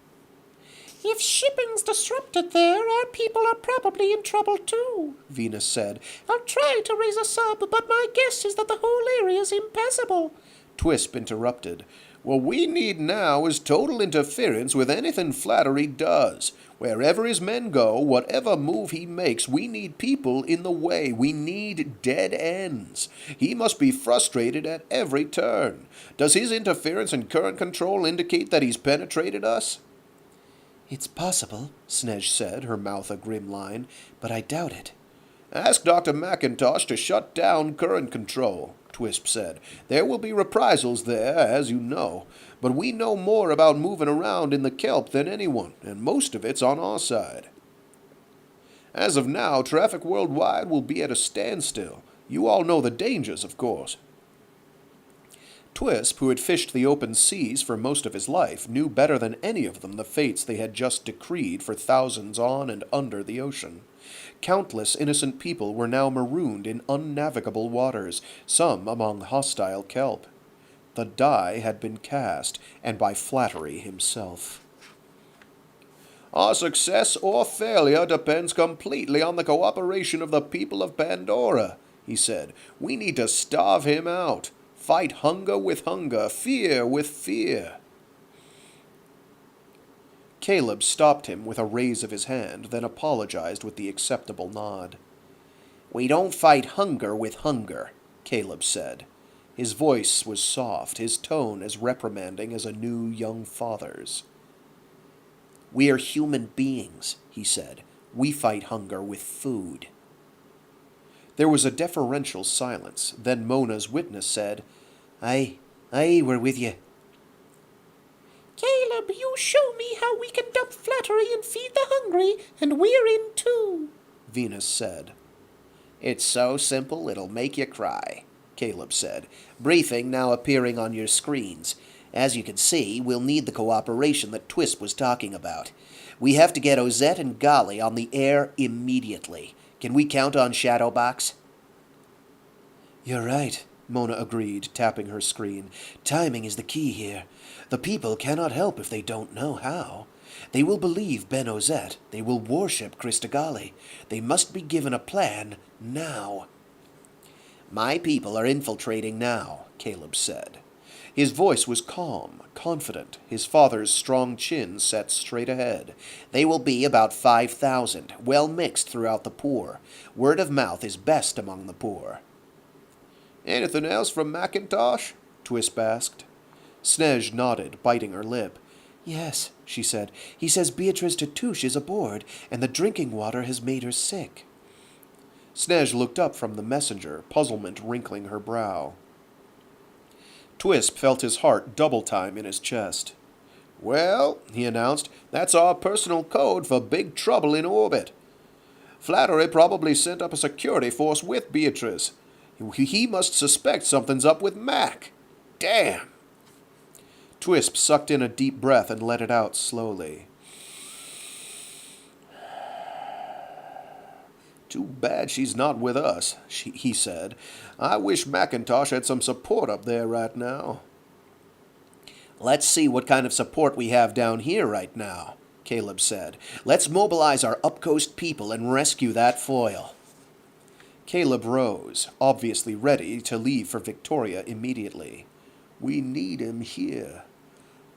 If shipping's disrupted there, our people are probably in trouble too, Venus said. I'll try to raise a sub, but my guess is that the whole area's impassable. Twisp interrupted. What we need now is total interference with anything Flattery does. Wherever his men go, whatever move he makes, we need people in the way. We need dead ends. He must be frustrated at every turn. Does his interference and current control indicate that he's penetrated us? It's possible, Snej said, her mouth a grim line, but I doubt it. Ask Dr. McIntosh to shut down current control, Twisp said. There will be reprisals there, as you know, but we know more about moving around in the kelp than anyone, and most of it's on our side. As of now, traffic worldwide will be at a standstill. You all know the dangers, of course. Twisp, who had fished the open seas for most of his life, knew better than any of them the fates they had just decreed for thousands on and under the ocean. Countless innocent people were now marooned in unnavigable waters, some among hostile kelp. The die had been cast, and by Flattery himself. Our success or failure depends completely on the cooperation of the people of Pandora, he said. We need to starve him out. Fight hunger with hunger, fear with fear. Caleb stopped him with a raise of his hand, then apologized with the acceptable nod. We don't fight hunger with hunger, Caleb said. His voice was soft, his tone as reprimanding as a new young father's. We're human beings, he said. We fight hunger with food. There was a deferential silence. Then Mona's witness said, Aye, we're with you. Caleb, you show me how we can dump Flattery and feed the hungry, and we're in too, Venus said. It's so simple it'll make you cry, Caleb said. Briefing now appearing on your screens. As you can see, we'll need the cooperation that Twisp was talking about. We have to get Ozette and Galli on the air immediately. Can we count on Shadowbox? You're right, Mona agreed, tapping her screen. Timing is the key here. The people cannot help if they don't know how. They will believe Ben Ozette. They will worship Crista Galli. They must be given a plan now. My people are infiltrating now, Caleb said. His voice was calm, confident, his father's strong chin set straight ahead. They will be about 5,000, well mixed throughout the poor. Word of mouth is best among the poor. Anything else from McIntosh? Twisp asked. Snej nodded, biting her lip. Yes, she said. He says Beatrice Tatouche is aboard, and the drinking water has made her sick. Snej looked up from the messenger, puzzlement wrinkling her brow. Twisp felt his heart double time in his chest. Well, he announced, that's our personal code for big trouble in orbit. Flattery probably sent up a security force with Beatrice. He must suspect something's up with Mac. Damn! Twisp sucked in a deep breath and let it out slowly. Too bad she's not with us, he said. I wish McIntosh had some support up there right now. Let's see what kind of support we have down here right now, Caleb said. Let's mobilize our upcoast people and rescue that foil. Caleb rose, obviously ready to leave for Victoria immediately. We need him here.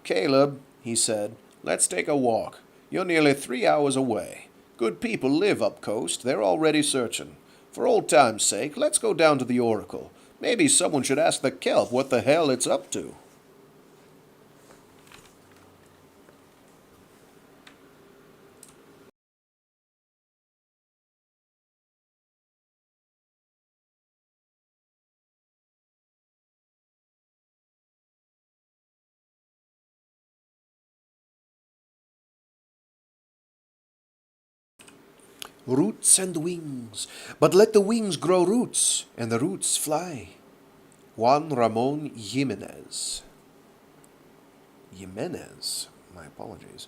Caleb, he said, let's take a walk. You're nearly 3 hours away. Good people live up coast. They're already searching. For old time's sake, let's go down to the Oracle. Maybe someone should ask the kelp what the hell it's up to. Roots and wings, but let the wings grow roots, and the roots fly. Juan Ramon Jimenez. My apologies.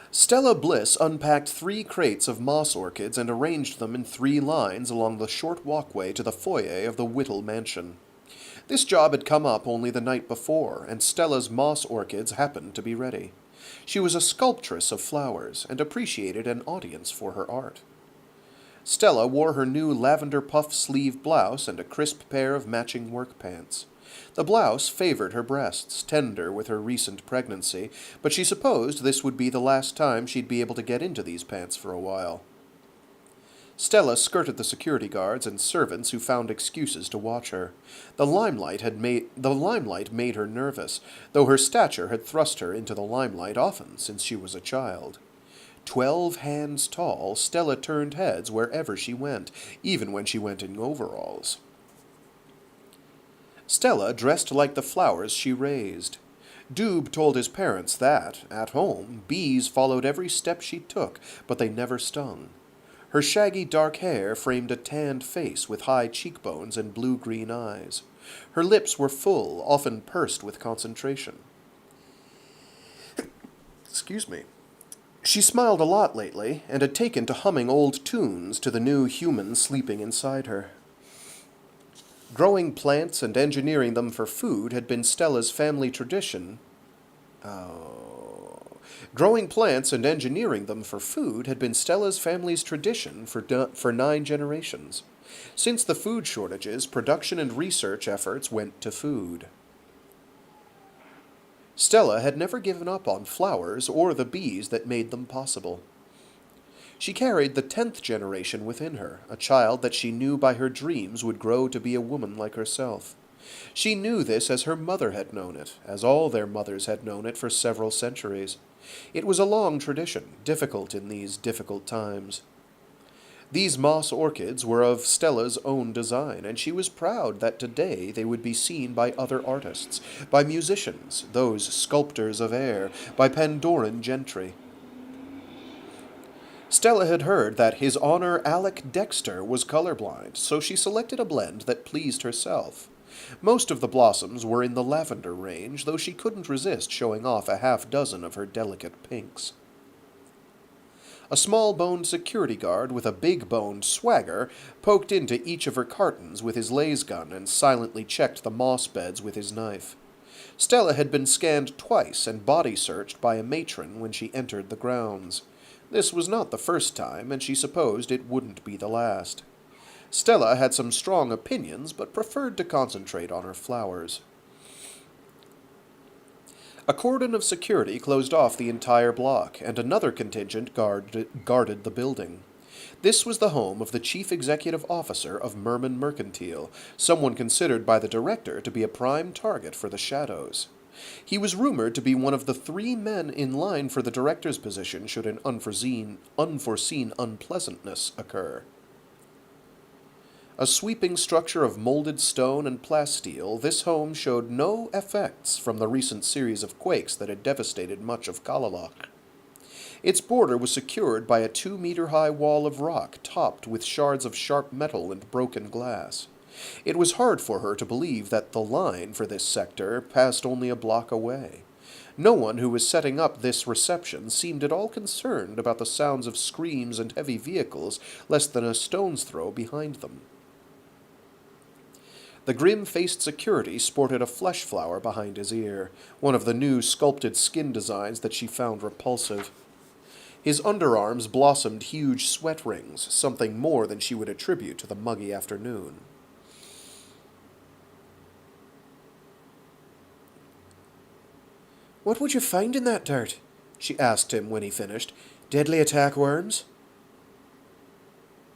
Stella Bliss unpacked 3 crates of moss orchids and arranged them in 3 lines along the short walkway to the foyer of the Whittle mansion. This job had come up only the night before, and Stella's moss orchids happened to be ready. She was a sculptress of flowers, and appreciated an audience for her art. Stella wore her new lavender puff-sleeve blouse and a crisp pair of matching work pants. The blouse favored her breasts, tender with her recent pregnancy, but she supposed this would be the last time she'd be able to get into these pants for a while. Stella skirted the security guards and servants who found excuses to watch her. The limelight made her nervous, though her stature had thrust her into the limelight often since she was a child. 12 hands tall, Stella turned heads wherever she went, even when she went in overalls. Stella dressed like the flowers she raised. Doob told his parents that, at home, bees followed every step she took, but they never stung. Her shaggy dark hair framed a tanned face with high cheekbones and blue-green eyes. Her lips were full, often pursed with concentration. Excuse me. She smiled a lot lately, and had taken to humming old tunes to the new human sleeping inside her. Growing plants and engineering them for food had been Stella's family tradition. Growing plants and engineering them for food had been Stella's family's tradition for 9 generations. Since the food shortages, production and research efforts went to food. Stella had never given up on flowers or the bees that made them possible. She carried the 10th generation within her, a child that she knew by her dreams would grow to be a woman like herself. She knew this as her mother had known it, as all their mothers had known it for several centuries. It was a long tradition, difficult in these difficult times. These moss orchids were of Stella's own design, and she was proud that today they would be seen by other artists, by musicians, those sculptors of air, by Pandoran gentry. Stella had heard that His Honor Alec Dexter was colorblind, so she selected a blend that pleased herself. Most of the blossoms were in the lavender range, though she couldn't resist showing off a half-dozen of her delicate pinks. A small-boned security guard with a big-boned swagger poked into each of her cartons with his laser gun and silently checked the moss beds with his knife. Stella had been scanned twice and body-searched by a matron when she entered the grounds. This was not the first time, and she supposed it wouldn't be the last. Stella had some strong opinions, but preferred to concentrate on her flowers. A cordon of security closed off the entire block, and another contingent guarded the building. This was the home of the chief executive officer of Merman Mercantile, someone considered by the director to be a prime target for the Shadows. He was rumored to be one of the 3 men in line for the director's position should an unforeseen unpleasantness occur. A sweeping structure of molded stone and plasteel, this home showed no effects from the recent series of quakes that had devastated much of Kalaloch. Its border was secured by a 2-meter-high wall of rock topped with shards of sharp metal and broken glass. It was hard for her to believe that the line for this sector passed only a block away. No one who was setting up this reception seemed at all concerned about the sounds of screams and heavy vehicles less than a stone's throw behind them. The grim-faced security sported a flesh flower behind his ear, one of the new sculpted skin designs that she found repulsive. His underarms blossomed huge sweat rings, something more than she would attribute to the muggy afternoon. "What would you find in that dirt?" she asked him when he finished. "Deadly attack worms?"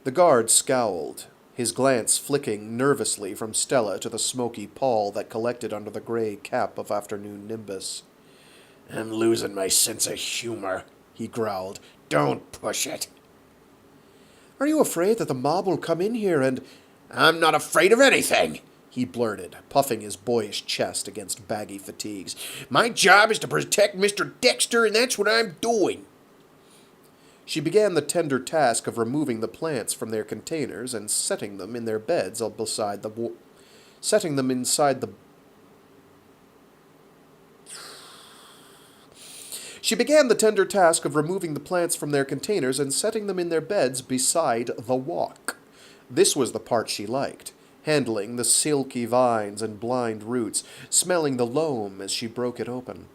The guard scowled. his glance flicking nervously from Stella to the smoky pall that collected under the gray cap of afternoon nimbus. I'm losing my sense of humor, he growled. Don't push it. Are you afraid that the mob will come in here and... I'm not afraid of anything, he blurted, puffing his boyish chest against baggy fatigues. My job is to protect Mr. Dexter, and that's what I'm doing. She began the tender task of removing the plants from their containers and setting them in their beds beside the setting them inside the She began the tender task of removing the plants from their containers and setting them in their beds beside the walk. This was the part she liked, handling the silky vines and blind roots, smelling the loam as she broke it open.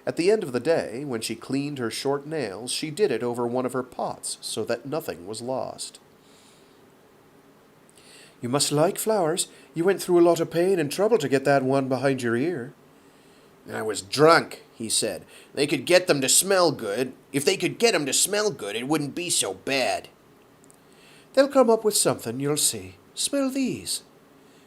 At the end of the day, when she cleaned her short nails, she did it over one of her pots so that nothing was lost. You must like flowers. You went through a lot of pain and trouble to get that one behind your ear. I was drunk, he said. They could get them to smell good. If they could get them to smell good, it wouldn't be so bad. They'll come up with something, you'll see. Smell these.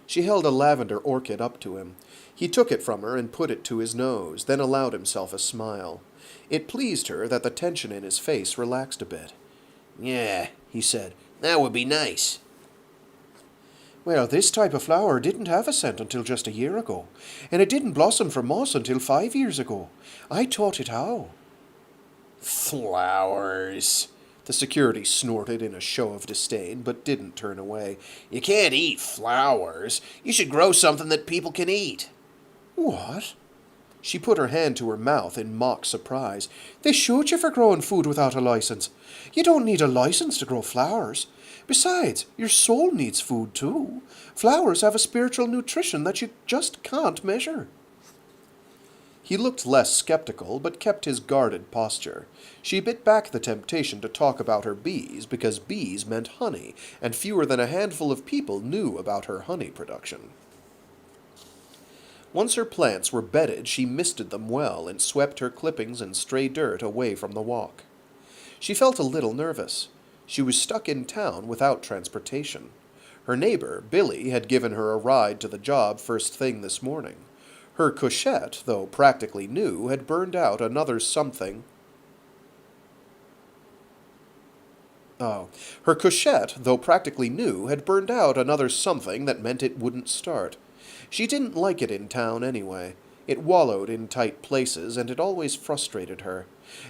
She held a lavender orchid up to him. He took it from her and put it to his nose, then allowed himself a smile. It pleased her that the tension in his face relaxed a bit. Yeah, he said. That would be nice. Well, this type of flower didn't have a scent until just a year ago, and it didn't blossom for moss until 5 years ago. I taught it how. Flowers, the security snorted in a show of disdain, but didn't turn away. You can't eat flowers. You should grow something that people can eat. What? She put her hand to her mouth in mock surprise. They shoot you for growing food without a license. You don't need a license to grow flowers. Besides, your soul needs food too. Flowers have a spiritual nutrition that you just can't measure. He looked less skeptical, but kept his guarded posture. She bit back the temptation to talk about her bees, because bees meant honey, and fewer than a handful of people knew about her honey production. Once her plants were bedded, she misted them well and swept her clippings and stray dirt away from the walk. She felt a little nervous. She was stuck in town without transportation. Her neighbor, Billy, had given her a ride to the job first thing this morning. Her couchette, though practically new, had burned out another something. Her couchette, though practically new, had burned out another something that meant it wouldn't start. She didn't like it in town anyway. It wallowed in tight places, and it always frustrated her.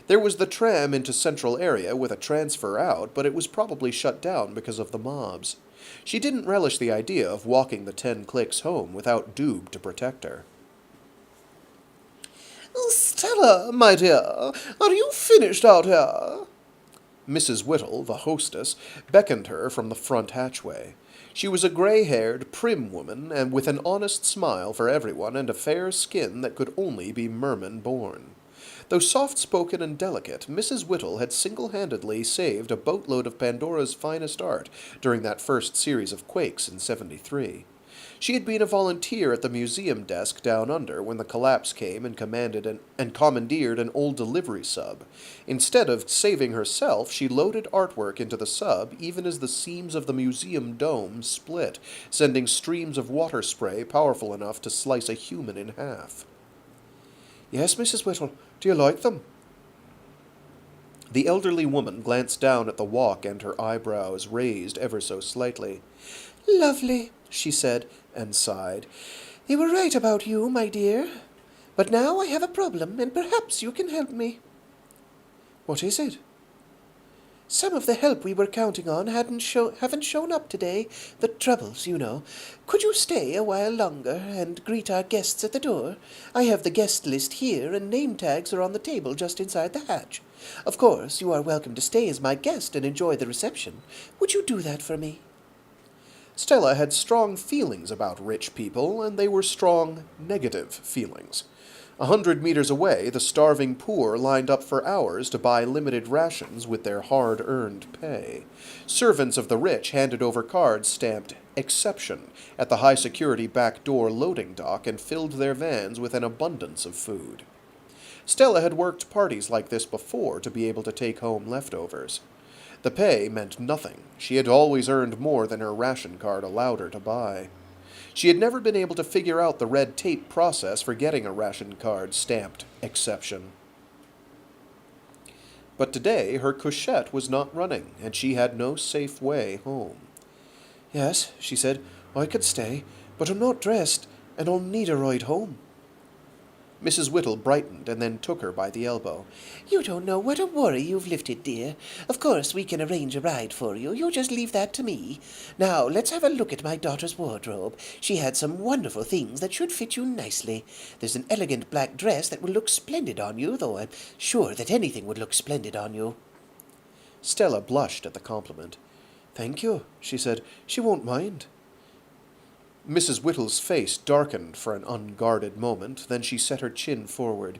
There was the tram into Central Area with a transfer out, but it was probably shut down because of the mobs. She didn't relish the idea of walking the 10 clicks home without Doob to protect her. Stella, my dear, are you finished out here? Mrs. Whittle, the hostess, beckoned her from the front hatchway. She was a gray-haired, prim woman, and with an honest smile for everyone and a fair skin that could only be merman-born. Though soft-spoken and delicate, Mrs. Whittle had single-handedly saved a boatload of Pandora's finest art during that first series of quakes in '73. She had been a volunteer at the museum desk down under when the collapse came and commandeered an old delivery sub. Instead of saving herself, she loaded artwork into the sub even as the seams of the museum dome split, sending streams of water spray powerful enough to slice a human in half. Yes, Mrs. Whittle, do you like them? The elderly woman glanced down at the walk and her eyebrows raised ever so slightly. Lovely, she said, and sighed. They were right about you, my dear. But now I have a problem, and perhaps you can help me. What is it? Some of the help we were counting on haven't shown up today. The troubles, you know. Could you stay a while longer and greet our guests at the door? I have the guest list here, and name tags are on the table just inside the hatch. Of course, you are welcome to stay as my guest and enjoy the reception. Would you do that for me? Stella had strong feelings about rich people, and they were strong, negative feelings. 100 meters away, the starving poor lined up for hours to buy limited rations with their hard-earned pay. Servants of the rich handed over cards stamped "Exception" at the high-security back-door loading dock and filled their vans with an abundance of food. Stella had worked parties like this before to be able to take home leftovers. The pay meant nothing. She had always earned more than her ration card allowed her to buy. She had never been able to figure out the red tape process for getting a ration card stamped exception. But today her couchette was not running, and she had no safe way home. Yes, she said, I could stay, but I'm not dressed, and I'll need a ride home. Mrs. Whittle brightened and then took her by the elbow. You don't know what a worry you've lifted, dear. Of course we can arrange a ride for you. You just leave that to me. Now, let's have a look at my daughter's wardrobe. She had some wonderful things that should fit you nicely. There's an elegant black dress that will look splendid on you, though I'm sure that anything would look splendid on you. Stella blushed at the compliment. Thank you, she said. She won't mind. Mrs. Whittle's face darkened for an unguarded moment, then she set her chin forward.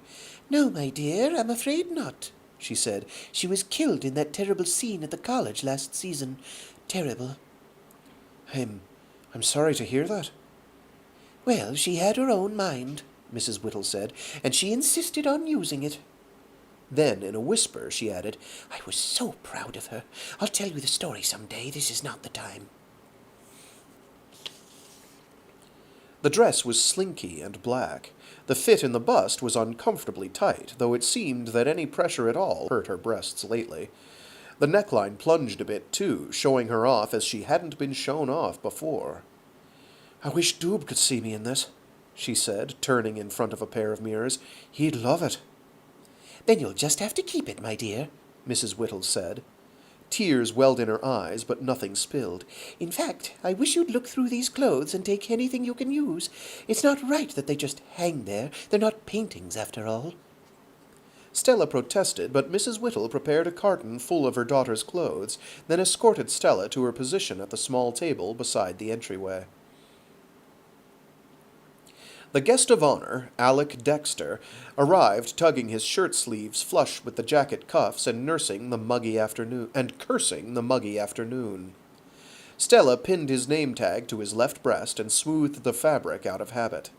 No, my dear, I'm afraid not, she said. She was killed in that terrible scene at the college last season. Terrible. I'm sorry to hear that. Well, she had her own mind, Mrs. Whittle said, and she insisted on using it. Then, in a whisper, she added, I was so proud of her. I'll tell you the story some day. This is not the time. The dress was slinky and black. The fit in the bust was uncomfortably tight, though it seemed that any pressure at all hurt her breasts lately. The neckline plunged a bit, too, showing her off as she hadn't been shown off before. I wish Doob could see me in this, she said, turning in front of a pair of mirrors. He'd love it. Then you'll just have to keep it, my dear, Mrs. Whittle said. Tears welled in her eyes, but nothing spilled. In fact, I wish you'd look through these clothes and take anything you can use. It's not right that they just hang there. They're not paintings, after all. Stella protested, but Mrs. Whittle prepared a carton full of her daughter's clothes, then escorted Stella to her position at the small table beside the entryway. The guest of honor, Alec Dexter, arrived tugging his shirt sleeves flush with the jacket cuffs and cursing the muggy afternoon. Stella pinned his name tag to his left breast and smoothed the fabric out of habit.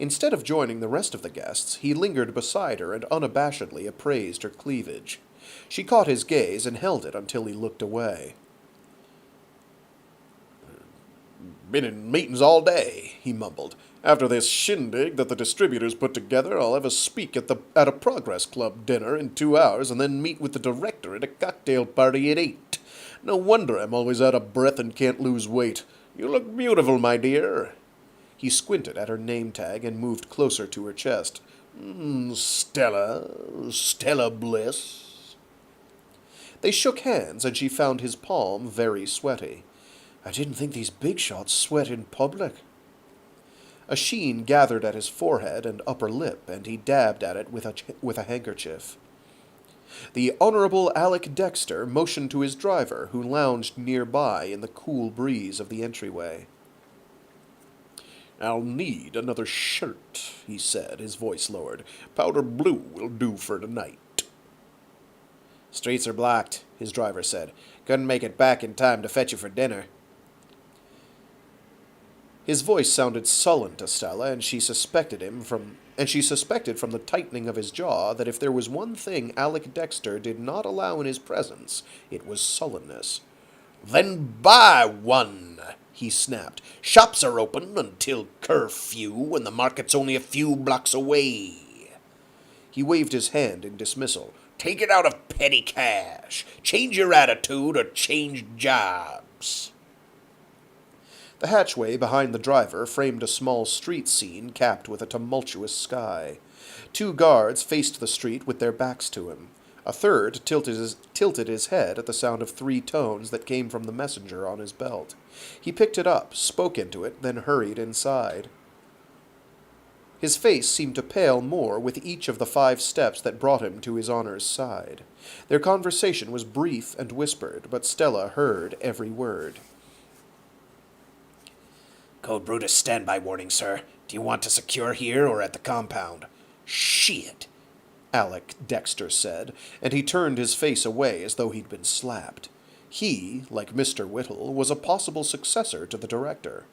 Instead of joining the rest of the guests, he lingered beside her and unabashedly appraised her cleavage. She caught his gaze and held it until he looked away. "Been in meetings all day," he mumbled. "After this shindig that the distributors put together, I'll have a speak at a Progress Club dinner in 2 hours and then meet with the director at a cocktail party at 8. No wonder I'm always out of breath and can't lose weight. You look beautiful, my dear." He squinted at her name tag and moved closer to her chest. Stella Bliss." They shook hands, and she found his palm very sweaty. I didn't think these big shots sweat in public. A sheen gathered at his forehead and upper lip, and he dabbed at it with a handkerchief. The Honorable Alec Dexter motioned to his driver, who lounged nearby in the cool breeze of the entryway. "I'll need another shirt," he said, his voice lowered. "Powder blue will do for tonight." "Streets are blocked," his driver said. "Couldn't make it back in time to fetch you for dinner." His voice sounded sullen to Stella, and she suspected from the tightening of his jaw that if there was one thing Alec Dexter did not allow in his presence, it was sullenness. "Then buy one," he snapped. "Shops are open until curfew, and the market's only a few blocks away." He waved his hand in dismissal. "Take it out of petty cash. Change your attitude or change jobs." The hatchway behind the driver framed a small street scene capped with a tumultuous sky. 2 guards faced the street with their backs to him. A third tilted his head at the sound of 3 tones that came from the messenger on his belt. He picked it up, spoke into it, then hurried inside. His face seemed to pale more with each of the 5 steps that brought him to his honor's side. Their conversation was brief and whispered, but Stella heard every word. "Code Brutus standby warning, sir. Do you want to secure here or at the compound?" "Shit," Alec Dexter said, and he turned his face away as though he'd been slapped. He, like Mr. Whittle, was a possible successor to the director.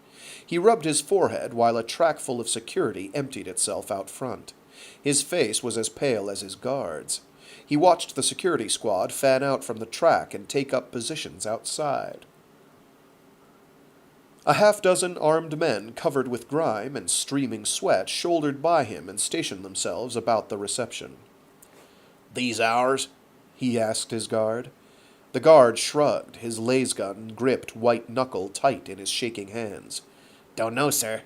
He rubbed his forehead while a track full of security emptied itself out front. His face was as pale as his guards. He watched the security squad fan out from the track and take up positions outside. A half-dozen armed men covered with grime and streaming sweat shouldered by him and stationed themselves about the reception. "These ours?" he asked his guard. The guard shrugged, his lasgun gripped white knuckle tight in his shaking hands. "Don't know, sir."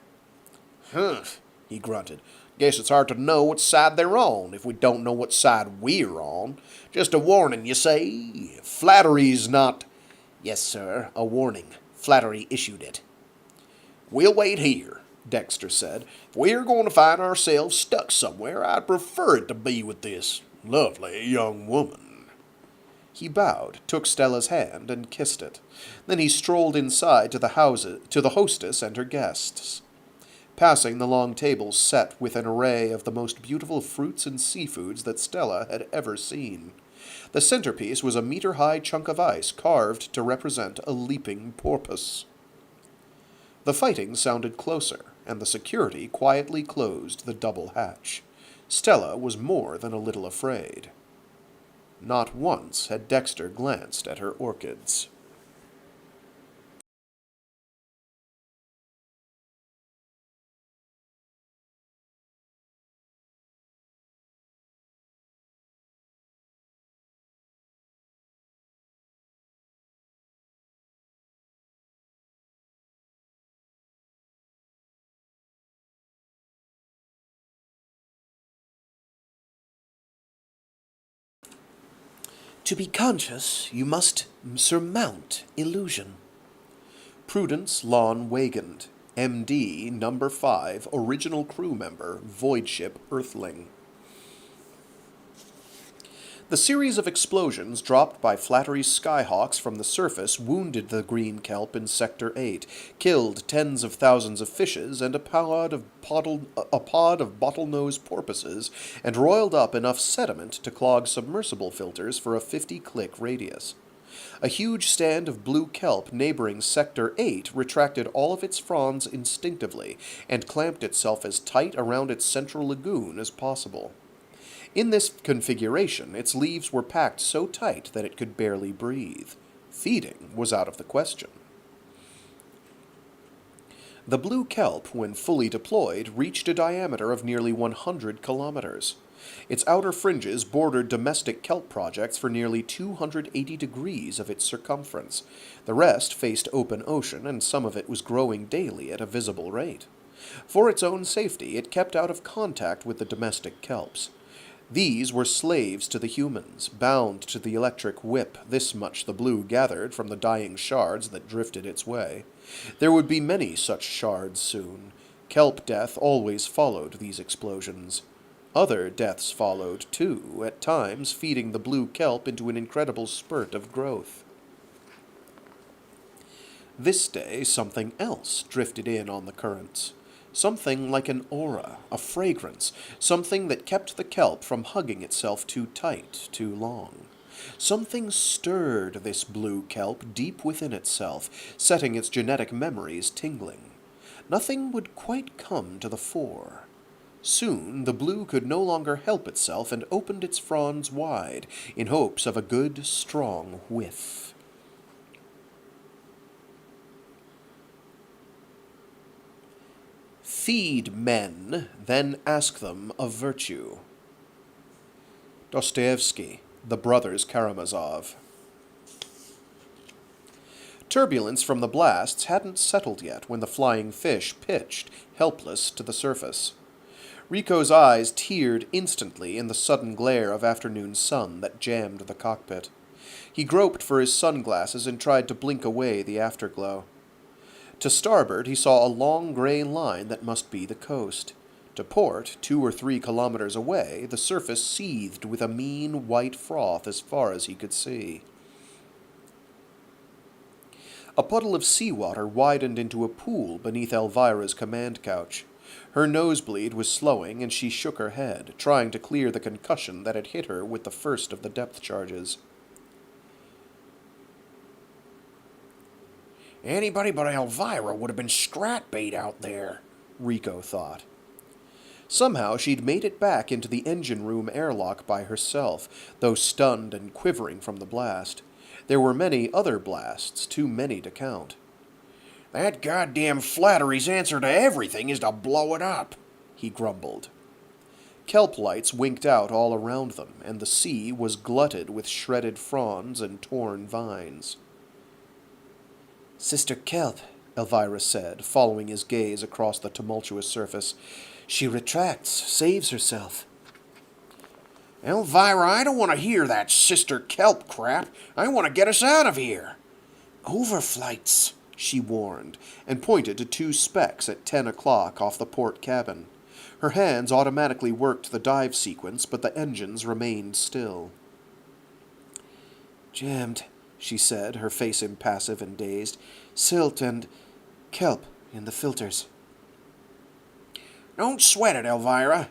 "Humph," he grunted. "Guess it's hard to know what side they're on if we don't know what side we're on. Just a warning, you say? Flattery's not—" "Yes, sir, a warning. Flattery issued it." "We'll wait here," Dexter said. "If we're going to find ourselves stuck somewhere, I'd prefer it to be with this lovely young woman." He bowed, took Stella's hand, and kissed it. Then he strolled inside to the hostess and her guests. Passing the long tables set with an array of the most beautiful fruits and seafoods that Stella had ever seen. The centerpiece was a meter-high chunk of ice carved to represent a leaping porpoise. The fighting sounded closer, and the security quietly closed the double hatch. Stella was more than a little afraid. Not once had Dexter glanced at her orchids. To be conscious, you must surmount illusion. Prudence Lon Wagand, M.D., Number 5, Original Crew Member, Voidship Earthling. The series of explosions dropped by Flattery's Skyhawks from the surface wounded the green kelp in Sector 8, killed tens of thousands of fishes and a pod of bottlenose porpoises, and roiled up enough sediment to clog submersible filters for a 50-click radius. A huge stand of blue kelp neighboring Sector 8 retracted all of its fronds instinctively and clamped itself as tight around its central lagoon as possible. In this configuration, its leaves were packed so tight that it could barely breathe. Feeding was out of the question. The blue kelp, when fully deployed, reached a diameter of nearly 100 kilometers. Its outer fringes bordered domestic kelp projects for nearly 280 degrees of its circumference. The rest faced open ocean, and some of it was growing daily at a visible rate. For its own safety, it kept out of contact with the domestic kelps. These were slaves to the humans, bound to the electric whip. This much the blue gathered from the dying shards that drifted its way. There would be many such shards soon. Kelp death always followed these explosions. Other deaths followed, too, at times feeding the blue kelp into an incredible spurt of growth. This day, something else drifted in on the currents. Something like an aura, a fragrance, something that kept the kelp from hugging itself too tight, too long. Something stirred this blue kelp deep within itself, setting its genetic memories tingling. Nothing would quite come to the fore. Soon the blue could no longer help itself and opened its fronds wide, in hopes of a good, strong whiff. Feed men, then ask them of virtue. Dostoevsky, The Brothers Karamazov. Turbulence from the blasts hadn't settled yet when the flying fish pitched, helpless, to the surface. Rico's eyes teared instantly in the sudden glare of afternoon sun that jammed the cockpit. He groped for his sunglasses and tried to blink away the afterglow. To starboard, he saw a long gray line that must be the coast. To port, 2 or 3 kilometers away, the surface seethed with a mean white froth as far as he could see. A puddle of seawater widened into a pool beneath Elvira's command couch. Her nosebleed was slowing, and she shook her head, trying to clear the concussion that had hit her with the first of the depth charges. Anybody but Elvira would have been strat bait out there, Rico thought. Somehow she'd made it back into the engine room airlock by herself, though stunned and quivering from the blast. There were many other blasts, too many to count. That goddamn Flattery's answer to everything is to blow it up, he grumbled. Kelp lights winked out all around them, and the sea was glutted with shredded fronds and torn vines. Sister Kelp, Elvira said, following his gaze across the tumultuous surface. She retracts, saves herself. Elvira, I don't want to hear that Sister Kelp crap. I want to get us out of here. Overflights, she warned, and pointed to 2 specks at 10 o'clock off the port cabin. Her hands automatically worked the dive sequence, but the engines remained still. Jammed, she said, her face impassive and dazed. Silt and kelp in the filters. Don't sweat it, Elvira,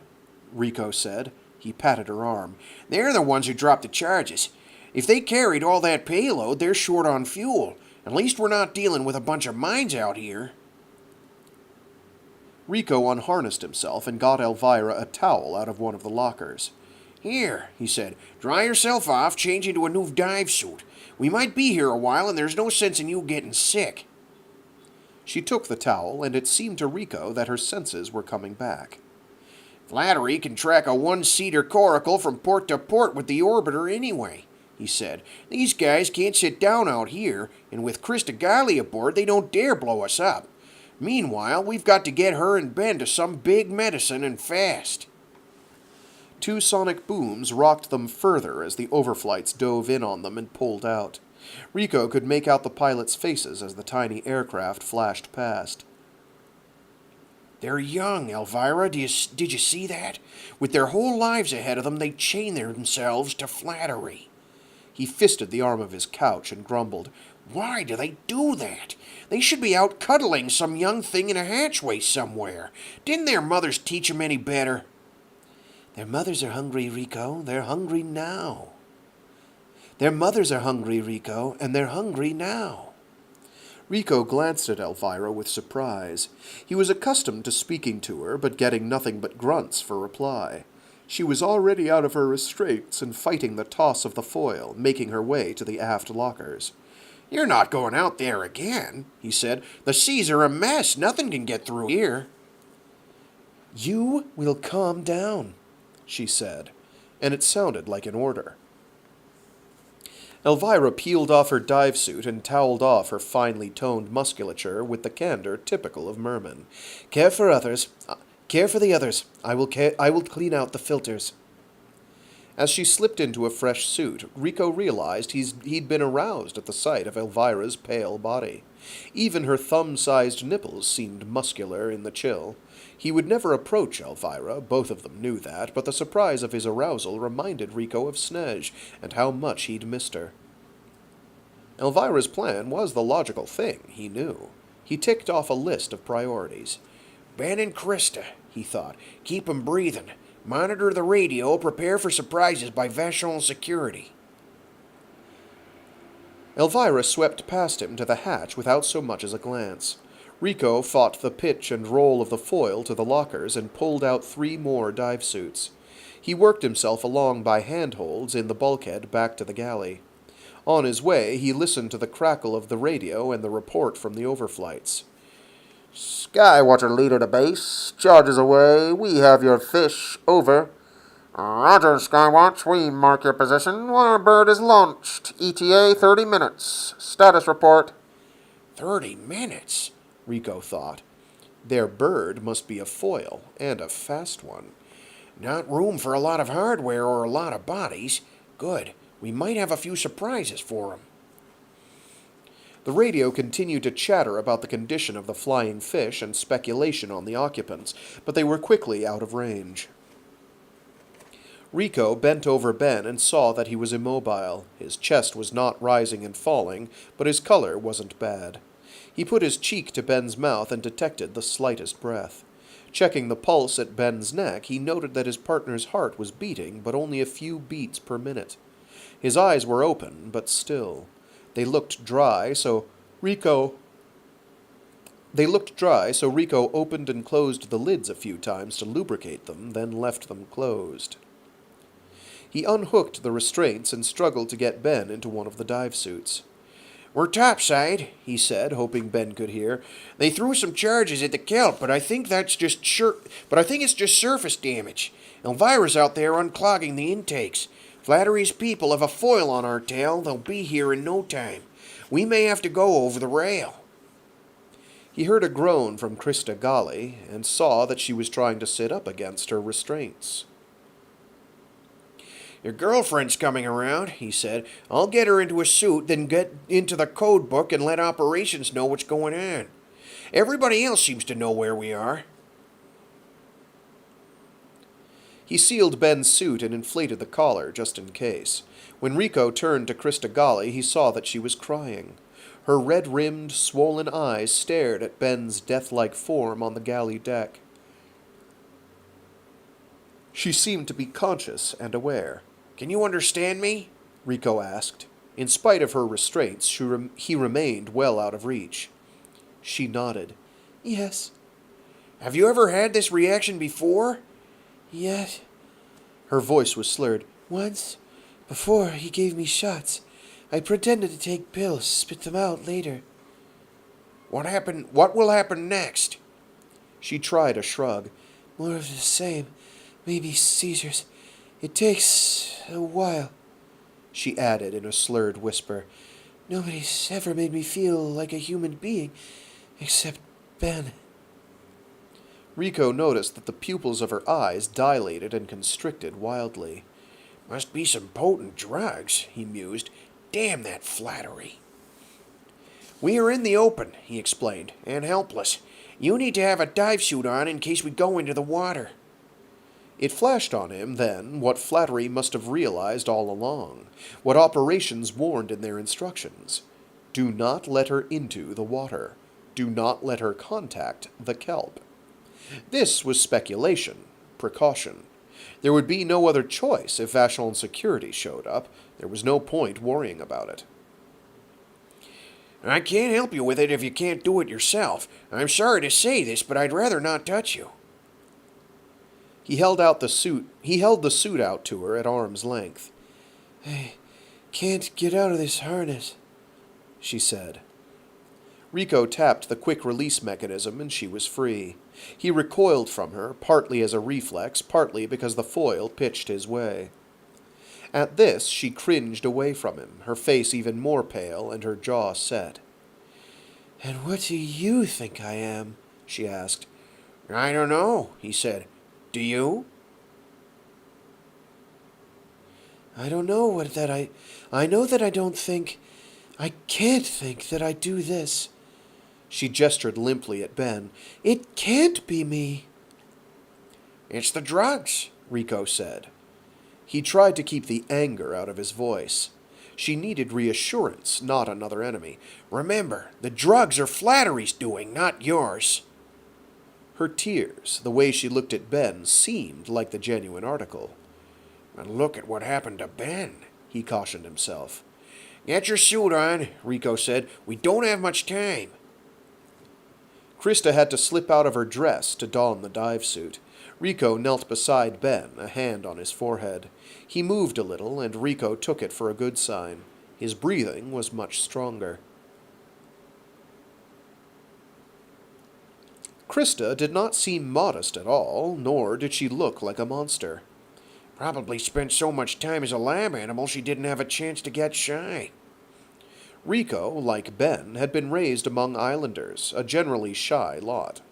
Rico said. He patted her arm. They're the ones who dropped the charges. If they carried all that payload, they're short on fuel. At least we're not dealing with a bunch of mines out here. Rico unharnessed himself and got Elvira a towel out of one of the lockers. Here, he said, dry yourself off, change into a new dive suit. We might be here a while, and there's no sense in you getting sick. She took the towel, and it seemed to Rico that her senses were coming back. Flattery can track a 1-seater coracle from port to port with the orbiter anyway, he said. These guys can't sit down out here, and with Crista Galli aboard, they don't dare blow us up. Meanwhile, we've got to get her and Ben to some big medicine and fast. 2 sonic booms rocked them further as the overflights dove in on them and pulled out. Rico could make out the pilots' faces as the tiny aircraft flashed past. They're young, Elvira. Did you see that? With their whole lives ahead of them, they chain themselves to Flattery. He fisted the arm of his couch and grumbled. Why do they do that? They should be out cuddling some young thing in a hatchway somewhere. Didn't their mothers teach them any better? Their mothers are hungry, Rico. They're hungry now. Their mothers are hungry, Rico, and they're hungry now. Rico glanced at Elvira with surprise. He was accustomed to speaking to her, but getting nothing but grunts for reply. She was already out of her restraints and fighting the toss of the foil, making her way to the aft lockers. You're not going out there again, he said. The seas are a mess. Nothing can get through here. You will calm down, she said, and it sounded like an order. Elvira peeled off her dive suit and toweled off her finely toned musculature with the candor typical of mermen. Care for the others. I will clean out the filters. As she slipped into a fresh suit, Rico realized he'd been aroused at the sight of Elvira's pale body. Even her thumb-sized nipples seemed muscular in the chill. He would never approach Elvira, both of them knew that, but the surprise of his arousal reminded Rico of Snej, and how much he'd missed her. Elvira's plan was the logical thing, he knew. He ticked off a list of priorities. Ben and Crista, he thought. Keep 'em breathing. Monitor the radio, prepare for surprises by Vachon security. Elvira swept past him to the hatch without so much as a glance. Rico fought the pitch and roll of the foil to the lockers and pulled out 3 more dive suits. He worked himself along by handholds in the bulkhead back to the galley. On his way, he listened to the crackle of the radio and the report from the overflights. Skywatcher leader to base. Charges away. We have your fish. Over. Roger, Skywatch. We mark your position. Warbird is launched. ETA 30 minutes. Status report. 30 minutes? Rico thought. Their bird must be a foil, and a fast one. Not room for a lot of hardware or a lot of bodies. Good. We might have a few surprises for 'em. The radio continued to chatter about the condition of the flying fish and speculation on the occupants, but they were quickly out of range. Rico bent over Ben and saw that he was immobile. His chest was not rising and falling, but his color wasn't bad. He put his cheek to Ben's mouth and detected the slightest breath. Checking the pulse at Ben's neck, he noted that his partner's heart was beating, but only a few beats per minute. His eyes were open, but still. They looked dry, so Rico They looked dry, so Rico opened and closed the lids a few times to lubricate them, then left them closed. He unhooked the restraints and struggled to get Ben into one of the dive suits. "We're topside," he said, hoping Ben could hear. "They threw some charges at the kelp, but I think it's just surface damage. Elvira's out there unclogging the intakes. Flattery's people have a foil on our tail. They'll be here in no time. We may have to go over the rail." He heard a groan from Crista Galli and saw that she was trying to sit up against her restraints. "Your girlfriend's coming around," he said. "I'll get her into a suit, then get into the code book and let operations know what's going on. Everybody else seems to know where we are." He sealed Ben's suit and inflated the collar, just in case. When Rico turned to Crista Galli, he saw that she was crying. Her red-rimmed, swollen eyes stared at Ben's death-like form on the galley deck. She seemed to be conscious and aware. "Can you understand me?" Rico asked. In spite of her restraints, he remained well out of reach. She nodded. Yes. "Have you ever had this reaction before?" Yet. Her voice was slurred. Once. Before he gave me shots. I pretended to take pills, spit them out later. "What happened? What will happen next?" She tried a shrug. More of the same. Maybe seizures. It takes a while, she added in a slurred whisper. Nobody's ever made me feel like a human being, except Ben. Rico noticed that the pupils of her eyes dilated and constricted wildly. "Must be some potent drugs," he mused. "Damn that Flattery." "We are in the open," he explained, "and helpless. You need to have a dive suit on in case we go into the water." It flashed on him, then, what Flattery must have realized all along, what operations warned in their instructions. Do not let her into the water. Do not let her contact the kelp. This was speculation, precaution. There would be no other choice if Vashon security showed up. There was no point worrying about it. "I can't help you with it if you can't do it yourself. I'm sorry to say this, but I'd rather not touch you." He held the suit out to her at arm's length. I can't get out of this harness, she said. Rico tapped the quick release mechanism and she was free. He recoiled from her, partly as a reflex, partly because the foil pitched his way. At this, she cringed away from him, her face even more pale and her jaw set. "And what do you think I am?" she asked. "I don't know," he said. "Do you?" "I don't know I know that I don't think... I can't think that I do this." She gestured limply at Ben. "It can't be me." "It's the drugs," Rico said. He tried to keep the anger out of his voice. She needed reassurance, not another enemy. "Remember, the drugs are Flattery's doing, not yours." Her tears, the way she looked at Ben, seemed like the genuine article. "But look at what happened to Ben," he cautioned himself. "Get your suit on," Rico said. "We don't have much time." Crista had to slip out of her dress to don the dive suit. Rico knelt beside Ben, a hand on his forehead. He moved a little, and Rico took it for a good sign. His breathing was much stronger. Crista did not seem modest at all, nor did she look like a monster. "Probably spent so much time as a lab animal she didn't have a chance to get shy." Rico, like Ben, had been raised among islanders, a generally shy lot.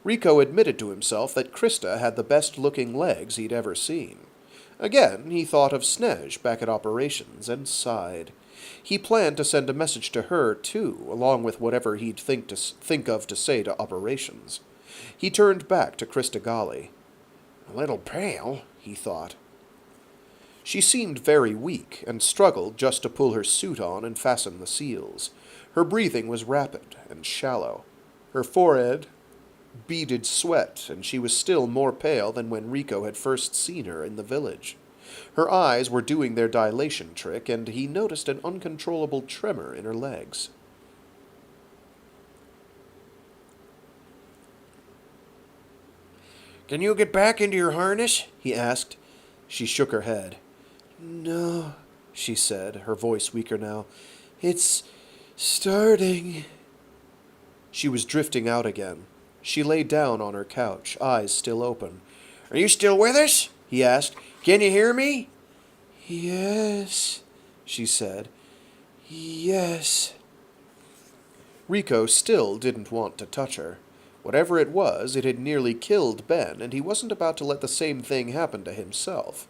Rico admitted to himself that Crista had the best-looking legs he'd ever seen. Again, he thought of Snej back at operations and sighed. He planned to send a message to her, too, along with whatever he'd think of to say to operations. He turned back to Crista Galli. "A little pale," he thought. She seemed very weak and struggled just to pull her suit on and fasten the seals. Her breathing was rapid and shallow. Her forehead beaded sweat, and she was still more pale than when Rico had first seen her in the village. Her eyes were doing their dilation trick, and he noticed an uncontrollable tremor in her legs. Can you get back into your harness? He asked. She shook her head. No, she said, her voice weaker now. It's starting. She was drifting out again. She lay down on her couch, eyes still open. Are you still with us? He asked. Can you hear me? Yes, she said. Yes. Rico still didn't want to touch her. Whatever it was, it had nearly killed Ben, and he wasn't about to let the same thing happen to himself.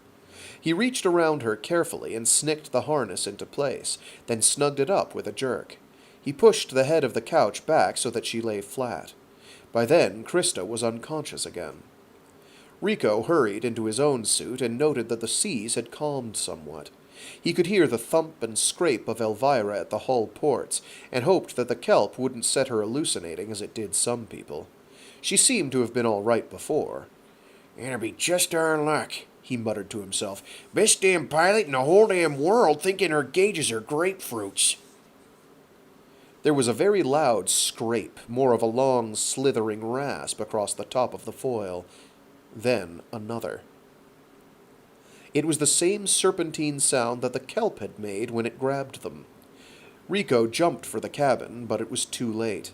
He reached around her carefully and snicked the harness into place, then snugged it up with a jerk. He pushed the head of the couch back so that she lay flat. By then, Crista was unconscious again. Rico hurried into his own suit and noted that the seas had calmed somewhat. He could hear the thump and scrape of Elvira at the hull ports, and hoped that the kelp wouldn't set her hallucinating as it did some people. She seemed to have been all right before. It'll be just our luck, he muttered to himself. Best damn pilot in the whole damn world thinking her gauges are grapefruits. There was a very loud scrape, more of a long, slithering rasp across the top of the foil. Then another. It was the same serpentine sound that the kelp had made when it grabbed them. Rico jumped for the cabin, but it was too late.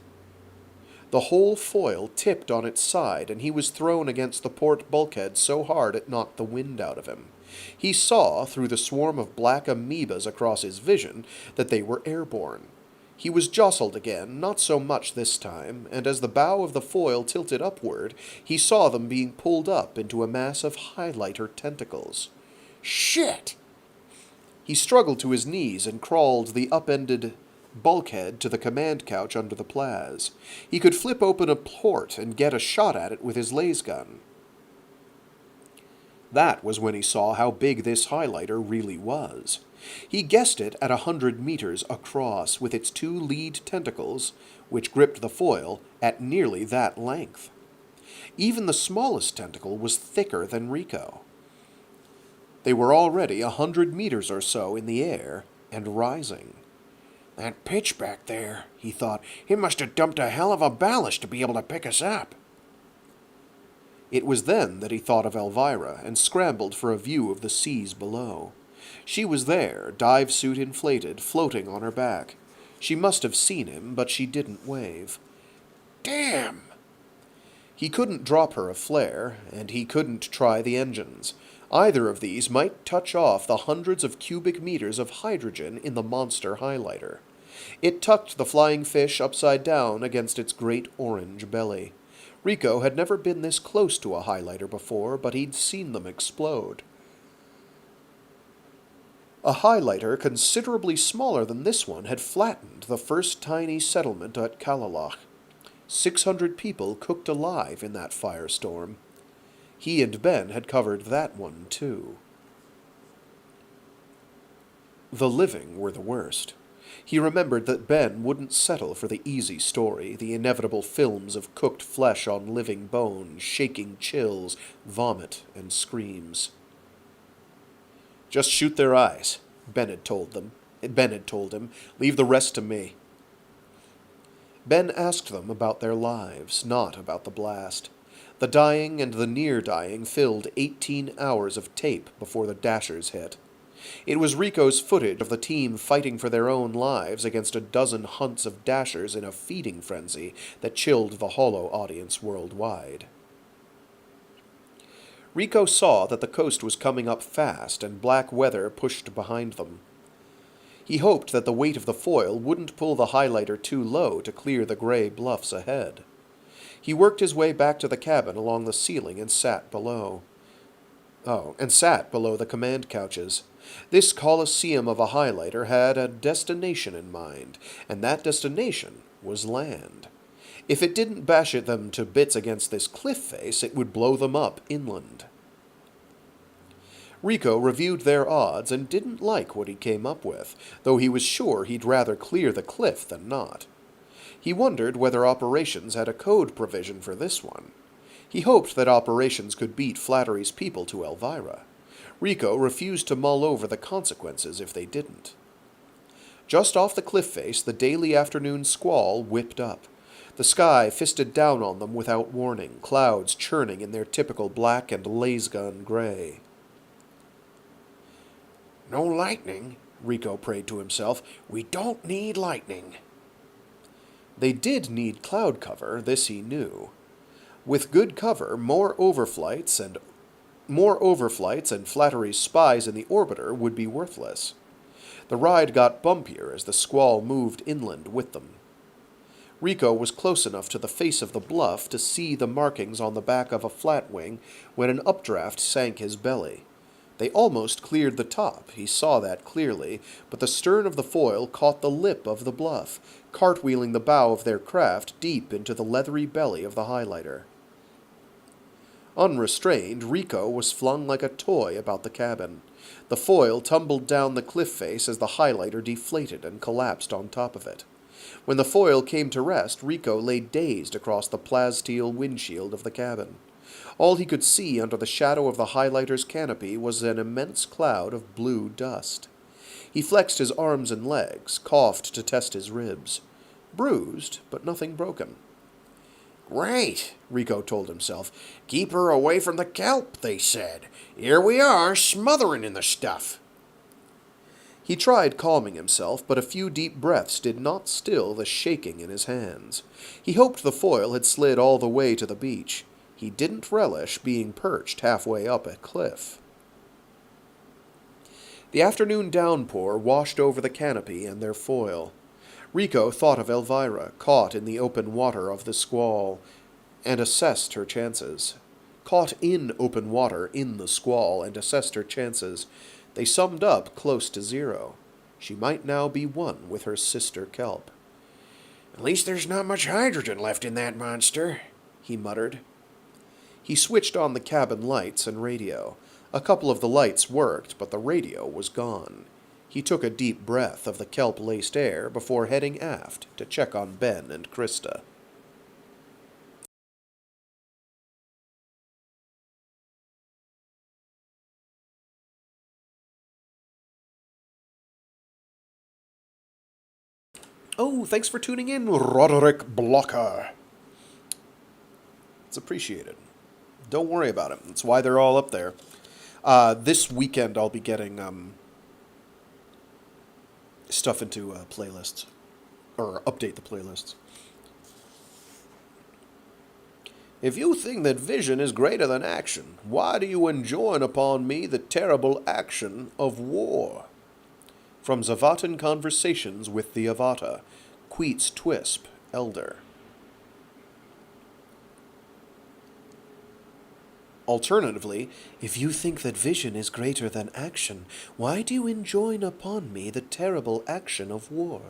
The whole foil tipped on its side, and he was thrown against the port bulkhead so hard it knocked the wind out of him. He saw, through the swarm of black amoebas across his vision, that they were airborne. He was jostled again, not so much this time, and as the bow of the foil tilted upward, he saw them being pulled up into a mass of highlighter tentacles. Shit! He struggled to his knees and crawled the upended bulkhead to the command couch under the plaz. He could flip open a port and get a shot at it with his laser gun. That was when he saw how big this highlighter really was. He guessed it at 100 meters across, with its two lead tentacles, which gripped the foil, at nearly that length. Even the smallest tentacle was thicker than Rico. They were already 100 meters or so in the air, and rising. That pitch back there, he thought. He must have dumped a hell of a ballast to be able to pick us up. It was then that he thought of Elvira, and scrambled for a view of the seas below. She was there, dive suit inflated, floating on her back. She must have seen him, but she didn't wave. Damn! He couldn't drop her a flare, and he couldn't try the engines. Either of these might touch off the hundreds of cubic meters of hydrogen in the monster highlighter. It tucked the flying fish upside down against its great orange belly. Rico had never been this close to a highlighter before, but he'd seen them explode. A highlighter considerably smaller than this one had flattened the first tiny settlement at catalogued. 600 people cooked alive in that firestorm. He and Ben had covered that one, too. The living were the worst. He remembered that Ben wouldn't settle for the easy story, the inevitable films of cooked flesh on living bones, shaking chills, vomit, and screams. "Just shoot their eyes," Ben had told him. "Leave the rest to me." Ben asked them about their lives, not about the blast. The dying and the near-dying filled 18 hours of tape before the Dashers hit. It was Rico's footage of the team fighting for their own lives against a dozen hunts of Dashers in a feeding frenzy that chilled the Hollow audience worldwide. Rico saw that the coast was coming up fast and black weather pushed behind them. He hoped that the weight of the foil wouldn't pull the highlighter too low to clear the gray bluffs ahead. He worked his way back to the cabin along the ceiling and sat below. The command couches. This coliseum of a highlighter had a destination in mind, and that destination was land. If it didn't bash them to bits against this cliff face, it would blow them up inland. Rico reviewed their odds and didn't like what he came up with, though he was sure he'd rather clear the cliff than not. He wondered whether Operations had a code provision for this one. He hoped that Operations could beat Flattery's people to Elvira. Rico refused to mull over the consequences if they didn't. Just off the cliff face, the daily afternoon squall whipped up. The sky fisted down on them without warning, clouds churning in their typical black and laser-gun gray. No lightning, Rico prayed to himself. We don't need lightning. They did need cloud cover, this he knew. With good cover, more overflights and Flattery's spies in the orbiter would be worthless. The ride got bumpier as the squall moved inland with them. Rico was close enough to the face of the bluff to see the markings on the back of a flatwing when an updraft sank his belly. They almost cleared the top, he saw that clearly, but the stern of the foil caught the lip of the bluff, cartwheeling the bow of their craft deep into the leathery belly of the highlighter. Unrestrained, Rico was flung like a toy about the cabin. The foil tumbled down the cliff face as the highlighter deflated and collapsed on top of it. When the foil came to rest, Rico lay dazed across the plasteel windshield of the cabin. All he could see under the shadow of the highlighter's canopy was an immense cloud of blue dust. He flexed his arms and legs, coughed to test his ribs. Bruised, but nothing broken. Great, Rico told himself. Keep her away from the kelp, they said. Here we are, smothering in the stuff. He tried calming himself, but a few deep breaths did not still the shaking in his hands. He hoped the foil had slid all the way to the beach. He didn't relish being perched halfway up a cliff. The afternoon downpour washed over the canopy and their foil. Rico thought of Elvira, caught in the open water of the squall, and assessed her chances. Caught in open water in the squall and assessed her chances. They summed up close to 0. She might now be one with her sister kelp. At least there's not much hydrogen left in that monster, he muttered. He switched on the cabin lights and radio. A couple of the lights worked, but the radio was gone. He took a deep breath of the kelp-laced air before heading aft to check on Ben and Crista. Oh, thanks for tuning in, Roderick Blocker. It's appreciated. Don't worry about it. That's why they're all up there. This weekend I'll be getting stuff into playlists, or update the playlists. If you think that vision is greater than action, why do you enjoin upon me the terrible action of war? From Zavatan Conversations with the Avata, Queets Twisp, Elder. Alternatively, if you think that vision is greater than action, why do you enjoin upon me the terrible action of war?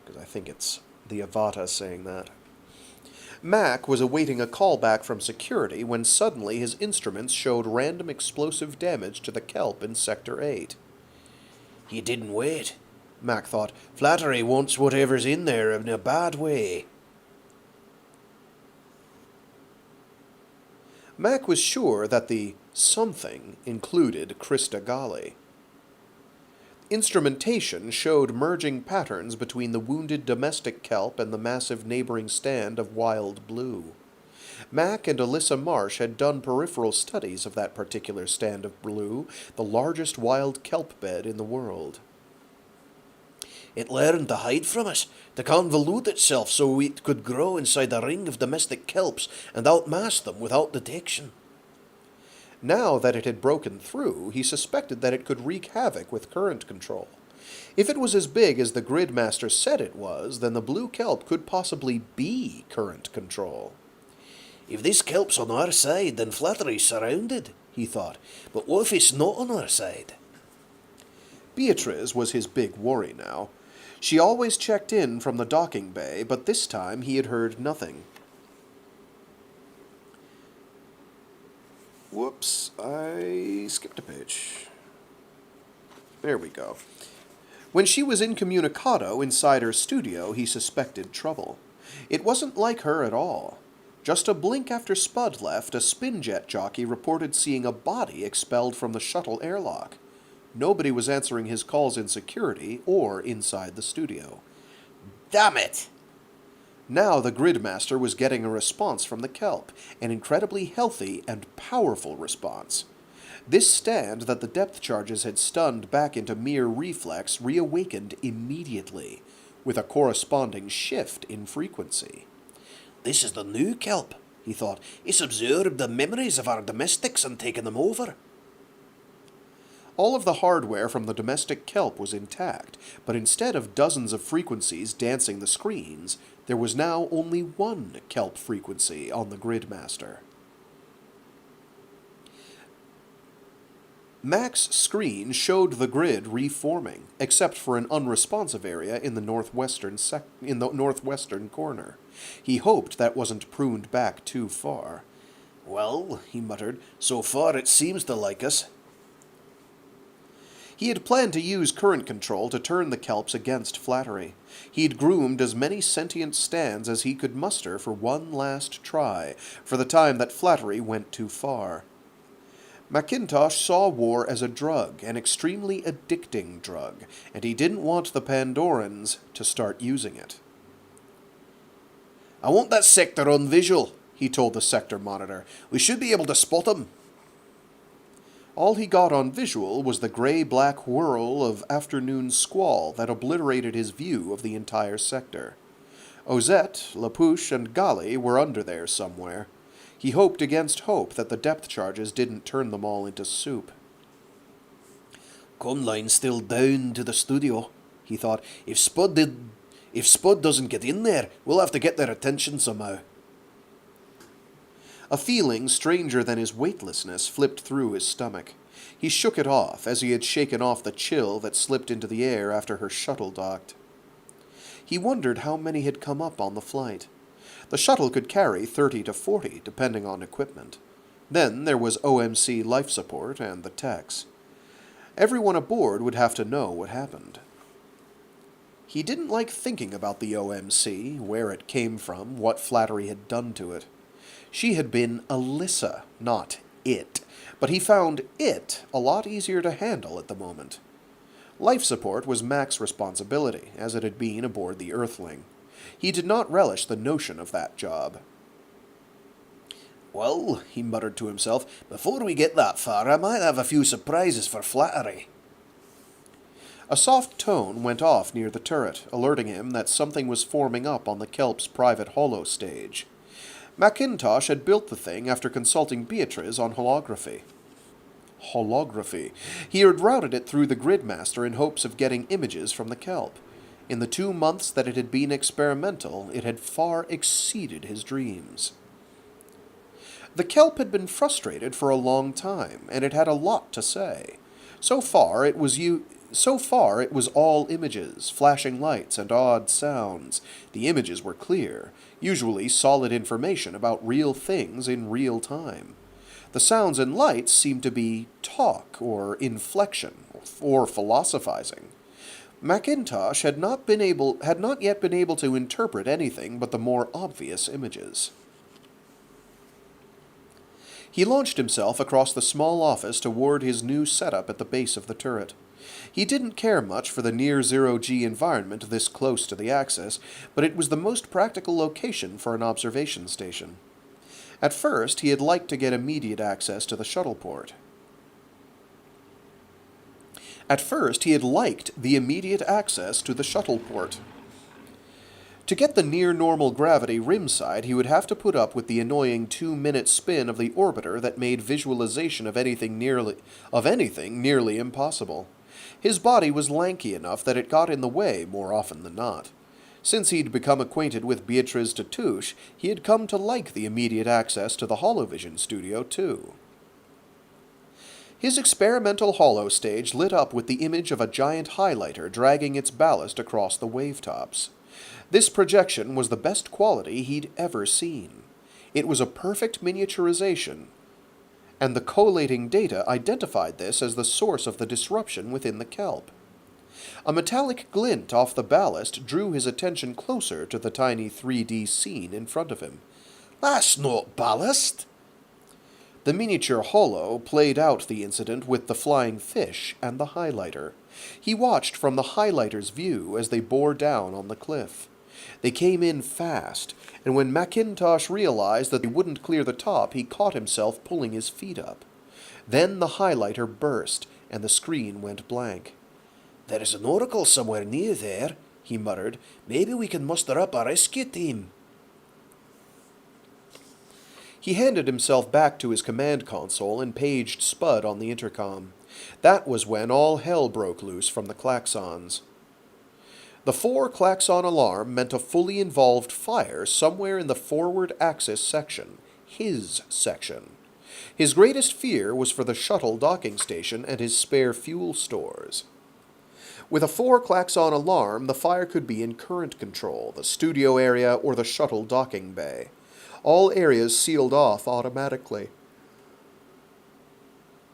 Because I think it's the Avata saying that. Mac was awaiting a call back from security when suddenly his instruments showed random explosive damage to the kelp in Sector 8. He didn't wait, Mac thought. Flattery wants whatever's in there in a bad way. Mac was sure that the something included Crista Galli. Instrumentation showed merging patterns between the wounded domestic kelp and the massive neighboring stand of wild blue. Mac and Alyssa Marsh had done peripheral studies of that particular stand of blue, the largest wild kelp bed in the world. It learned to hide from us, to convolute itself so it could grow inside a ring of domestic kelps and outmask them without detection. Now that it had broken through, he suspected that it could wreak havoc with current control. If it was as big as the Gridmaster said it was, then the blue kelp could possibly be current control. If this kelp's on our side, then Flattery's surrounded, he thought. But what if it's not on our side? Beatriz was his big worry now. She always checked in from the docking bay, but this time he had heard nothing. Whoops, I skipped a page. There we go. When she was incommunicado inside her studio, he suspected trouble. It wasn't like her at all. Just a blink after Spud left, a spinjet jockey reported seeing a body expelled from the shuttle airlock. Nobody was answering his calls in security or inside the studio. Damn it! Now the Gridmaster was getting a response from the kelp, an incredibly healthy and powerful response. This stand that the depth charges had stunned back into mere reflex reawakened immediately, with a corresponding shift in frequency. This is the new kelp, he thought. It's absorbed the memories of our domestics and taken them over. All of the hardware from the domestic kelp was intact, but instead of dozens of frequencies dancing the screens, there was now only one kelp frequency on the Gridmaster. Mac's screen showed the grid reforming, except for an unresponsive area in the northwestern corner. He hoped that wasn't pruned back too far. Well, he muttered, so far it seems to like us. He had planned to use current control to turn the kelps against Flattery. He'd groomed as many sentient stands as he could muster for one last try, for the time that Flattery went too far. Macintosh saw war as a drug, an extremely addicting drug, and he didn't want the Pandorans to start using it. I want that sector on visual, he told the sector monitor. We should be able to spot him. All he got on visual was the gray-black whirl of afternoon squall that obliterated his view of the entire sector. Ozette, Lapouche, and Galli were under there somewhere. He hoped against hope that the depth charges didn't turn them all into soup. Comline's still down to the studio, he thought. If Spud doesn't get in there, we'll have to get their attention somehow. A feeling stranger than his weightlessness flipped through his stomach. He shook it off, as he had shaken off the chill that slipped into the air after her shuttle docked. He wondered how many had come up on the flight. The shuttle could carry 30 to 40, depending on equipment. Then there was OMC life support and the techs. Everyone aboard would have to know what happened. He didn't like thinking about the OMC, where it came from, what Flattery had done to it. She had been Alyssa, not it, but he found it a lot easier to handle at the moment. Life support was Mac's responsibility, as it had been aboard the Earthling. He did not relish the notion of that job. Well, he muttered to himself, before we get that far, I might have a few surprises for Flattery. A soft tone went off near the turret, alerting him that something was forming up on the kelp's private holo stage. Macintosh had built the thing after consulting Beatriz on holography. He had routed it through the Gridmaster in hopes of getting images from the kelp. In the 2 months that it had been experimental, it had far exceeded his dreams. The kelp had been frustrated for a long time, and it had a lot to say. So far it was all images, flashing lights, and odd sounds. The images were clear, usually solid information about real things in real time. The sounds and lights seemed to be talk, or inflection, or philosophizing. Macintosh had not yet been able to interpret anything but the more obvious images. He launched himself across the small office toward his new setup at the base of the turret. He didn't care much for the near zero-G environment this close to the axis, but it was the most practical location for an observation station. At first, he had liked to get immediate access to the shuttle port. To get the near-normal gravity rim side, he would have to put up with the annoying 2-minute spin of the orbiter that made visualization of anything nearly impossible. His body was lanky enough that it got in the way more often than not. Since he'd become acquainted with Beatriz Tatouche, he had come to like the immediate access to the holovision studio, too. His experimental holo stage lit up with the image of a giant highlighter dragging its ballast across the wavetops. This projection was the best quality he'd ever seen. It was a perfect miniaturization, and the collating data identified this as the source of the disruption within the kelp. A metallic glint off the ballast drew his attention closer to the tiny 3D scene in front of him. That's not ballast! The miniature holo played out the incident with the flying fish and the highlighter. He watched from the highlighter's view as they bore down on the cliff. They came in fast, and when Macintosh realized that they wouldn't clear the top, he caught himself pulling his feet up. Then the highlighter burst, and the screen went blank. "There's an oracle somewhere near there," he muttered. "Maybe we can muster up a rescue team." He handed himself back to his command console and paged Spud on the intercom. That was when all hell broke loose from the klaxons. The 4-klaxon alarm meant a fully involved fire somewhere in the forward axis section, his section. His greatest fear was for the shuttle docking station and his spare fuel stores. With a 4-klaxon alarm, the fire could be in current control, the studio area, or the shuttle docking bay. All areas sealed off automatically.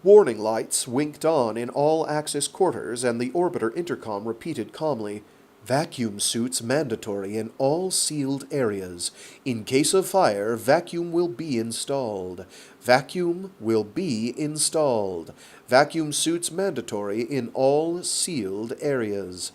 Warning lights winked on in all Axis quarters, and the orbiter intercom repeated calmly, "Vacuum suits mandatory in all sealed areas. In case of fire, vacuum will be installed. Vacuum will be installed. Vacuum suits mandatory in all sealed areas."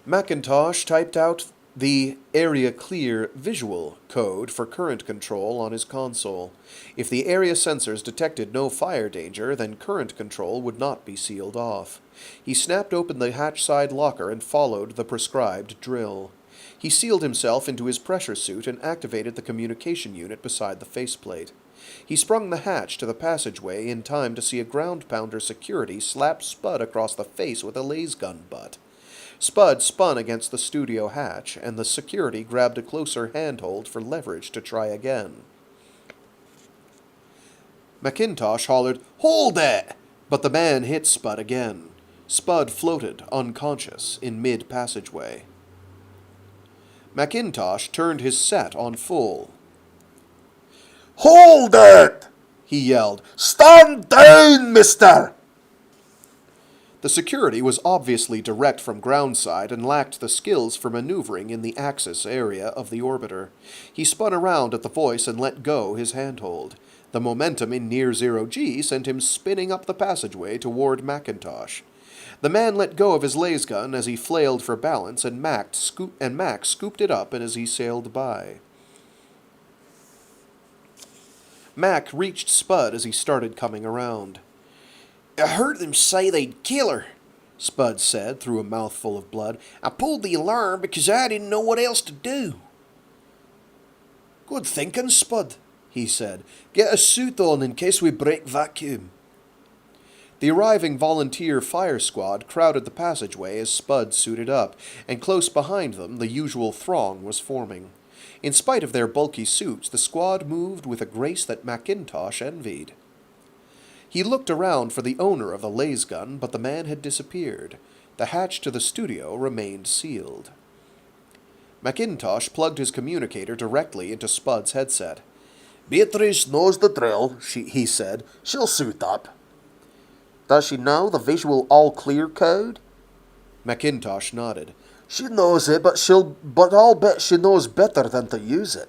Macintosh typed out the Area Clear visual code for current control on his console. If the area sensors detected no fire danger, then current control would not be sealed off. He snapped open the hatch side locker and followed the prescribed drill. He sealed himself into his pressure suit and activated the communication unit beside the faceplate. He sprung the hatch to the passageway in time to see a ground pounder security slap Spud across the face with a lasgun butt. Spud spun against the studio hatch, and the security grabbed a closer handhold for leverage to try again. Macintosh hollered, "Hold it!" But the man hit Spud again. Spud floated, unconscious, in mid-passageway. Macintosh turned his set on full. Hold it! He yelled. Stand down, mister! The security was obviously direct from groundside and lacked the skills for maneuvering in the axis area of the orbiter. He spun around at the voice and let go his handhold. The momentum in near zero G sent him spinning up the passageway toward Macintosh. The man let go of his lasgun as he flailed for balance, and Mac scooped it up as he sailed by. Mac reached Spud as he started coming around. "I heard them say they'd kill her," Spud said through a mouthful of blood. "I pulled the alarm because I didn't know what else to do." "Good thinking, Spud," he said. "Get a suit on in case we break vacuum." The arriving volunteer fire squad crowded the passageway as Spud suited up, and close behind them the usual throng was forming. In spite of their bulky suits, the squad moved with a grace that Macintosh envied. He looked around for the owner of the lasgun, but the man had disappeared. The hatch to the studio remained sealed. Macintosh plugged his communicator directly into Spud's headset. "Beatrice knows the drill," he said. "She'll suit up." "Does she know the visual all-clear code?" Macintosh nodded. "She knows it, but I'll bet she knows better than to use it."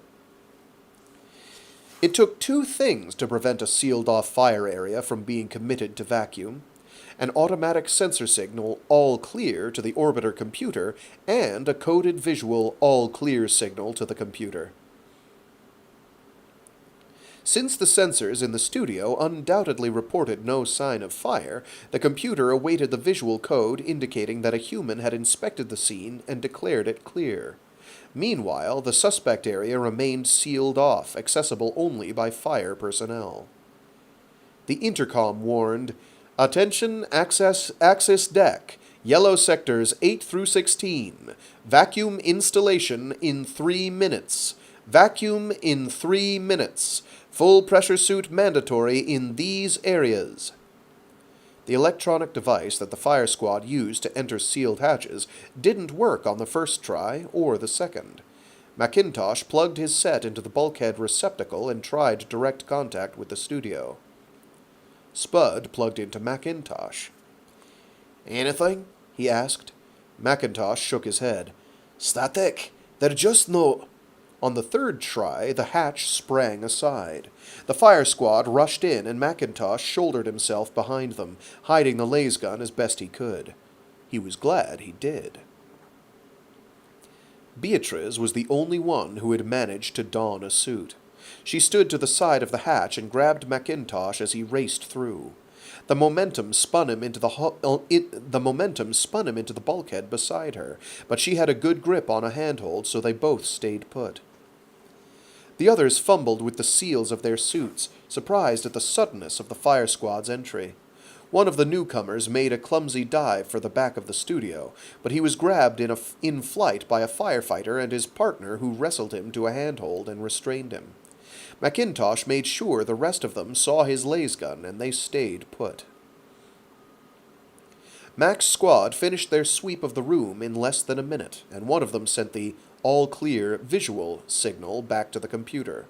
It took two things to prevent a sealed-off fire area from being committed to vacuum: an automatic sensor signal all clear to the orbiter computer, and a coded visual all clear signal to the computer. Since the sensors in the studio undoubtedly reported no sign of fire, the computer awaited the visual code indicating that a human had inspected the scene and declared it clear. Meanwhile, the suspect area remained sealed off, accessible only by fire personnel. The intercom warned, "Attention, Axis deck. Yellow sectors 8 through 16. Vacuum installation in 3 minutes. Vacuum in 3 minutes. Full pressure suit mandatory in these areas." The electronic device that the fire squad used to enter sealed hatches didn't work on the first try or the second. Macintosh plugged his set into the bulkhead receptacle and tried direct contact with the studio. Spud plugged into Macintosh. "Anything?" he asked. Macintosh shook his head. "Static. They're just no—" On the third try, the hatch sprang aside. The fire squad rushed in, and Macintosh shouldered himself behind them, hiding the lasgun as best he could. He was glad he did. Beatrice was the only one who had managed to don a suit. She stood to the side of the hatch and grabbed Macintosh as he raced through. The momentum spun him into the bulkhead beside her, but she had a good grip on a handhold, so they both stayed put. The others fumbled with the seals of their suits, surprised at the suddenness of the fire squad's entry. One of the newcomers made a clumsy dive for the back of the studio, but he was grabbed in flight by a firefighter and his partner, who wrestled him to a handhold and restrained him. Macintosh made sure the rest of them saw his lasgun, and they stayed put. Mac's squad finished their sweep of the room in less than a minute, and one of them sent the all-clear visual signal back to the computer.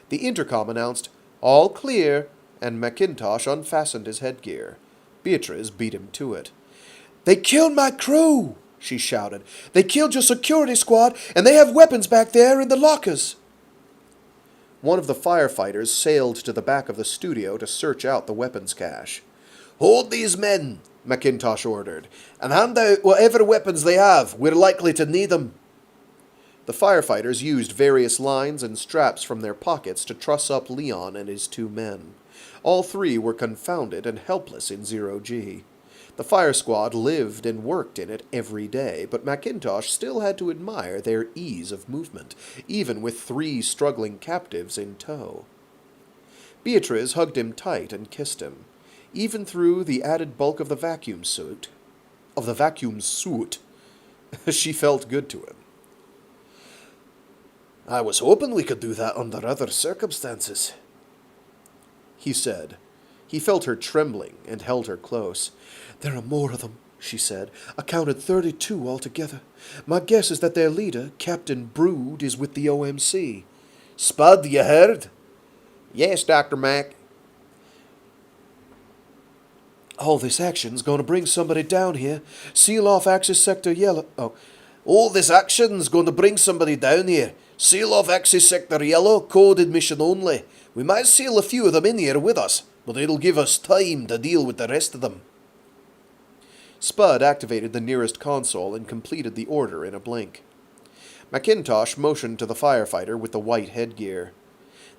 The intercom announced, "All clear," and Macintosh unfastened his headgear. Beatrice beat him to it. "They killed my crew!" she shouted. "They killed your security squad, and they have weapons back there in the lockers!" One of the firefighters sailed to the back of the studio to search out the weapons cache. "Hold these men," Macintosh ordered, "and hand out whatever weapons they have. We're likely to need them." The firefighters used various lines and straps from their pockets to truss up Leon and his two men. All three were confounded and helpless in 0G. The fire squad lived and worked in it every day, but Macintosh still had to admire their ease of movement, even with 3 struggling captives in tow. Beatrice hugged him tight and kissed him. Even through the added bulk of the vacuum suit, she felt good to him. "I was hoping we could do that under other circumstances," he said. He felt her trembling and held her close. "There are more of them," she said. "I counted 32 altogether. My guess is that their leader, Captain Brood, is with the OMC. Spud, you heard?" "Yes, Dr. Mac." All this action's going to bring somebody down here. Seal off Axis Sector Yellow. All this action's going to bring somebody down here. Seal off Axis Sector Yellow, code admission only. We might seal a few of them in here with us, but it'll give us time to deal with the rest of them." Spud activated the nearest console and completed the order in a blink. Macintosh motioned to the firefighter with the white headgear.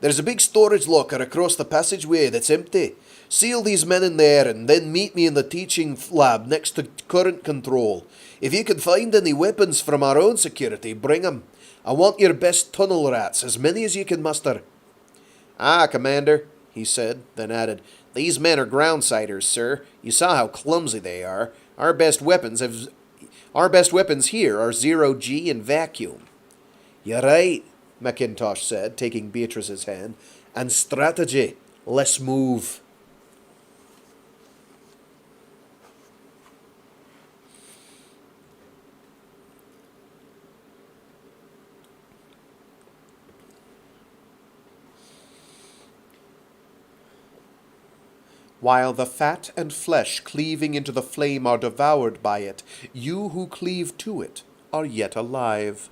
"There's a big storage locker across the passageway that's empty. Seal these men in there and then meet me in the teaching lab next to current control. If you can find any weapons from our own security, bring 'em. I want your best tunnel rats, as many as you can muster." "Ah, Commander," he said, then added, "These men are groundsiders, sir. You saw how clumsy they are. Our best weapons here are 0G and vacuum." "You're right," Macintosh said, taking Beatrice's hand. "And strategy. Let's move." While the fat and flesh cleaving into the flame are devoured by it, you who cleave to it are yet alive.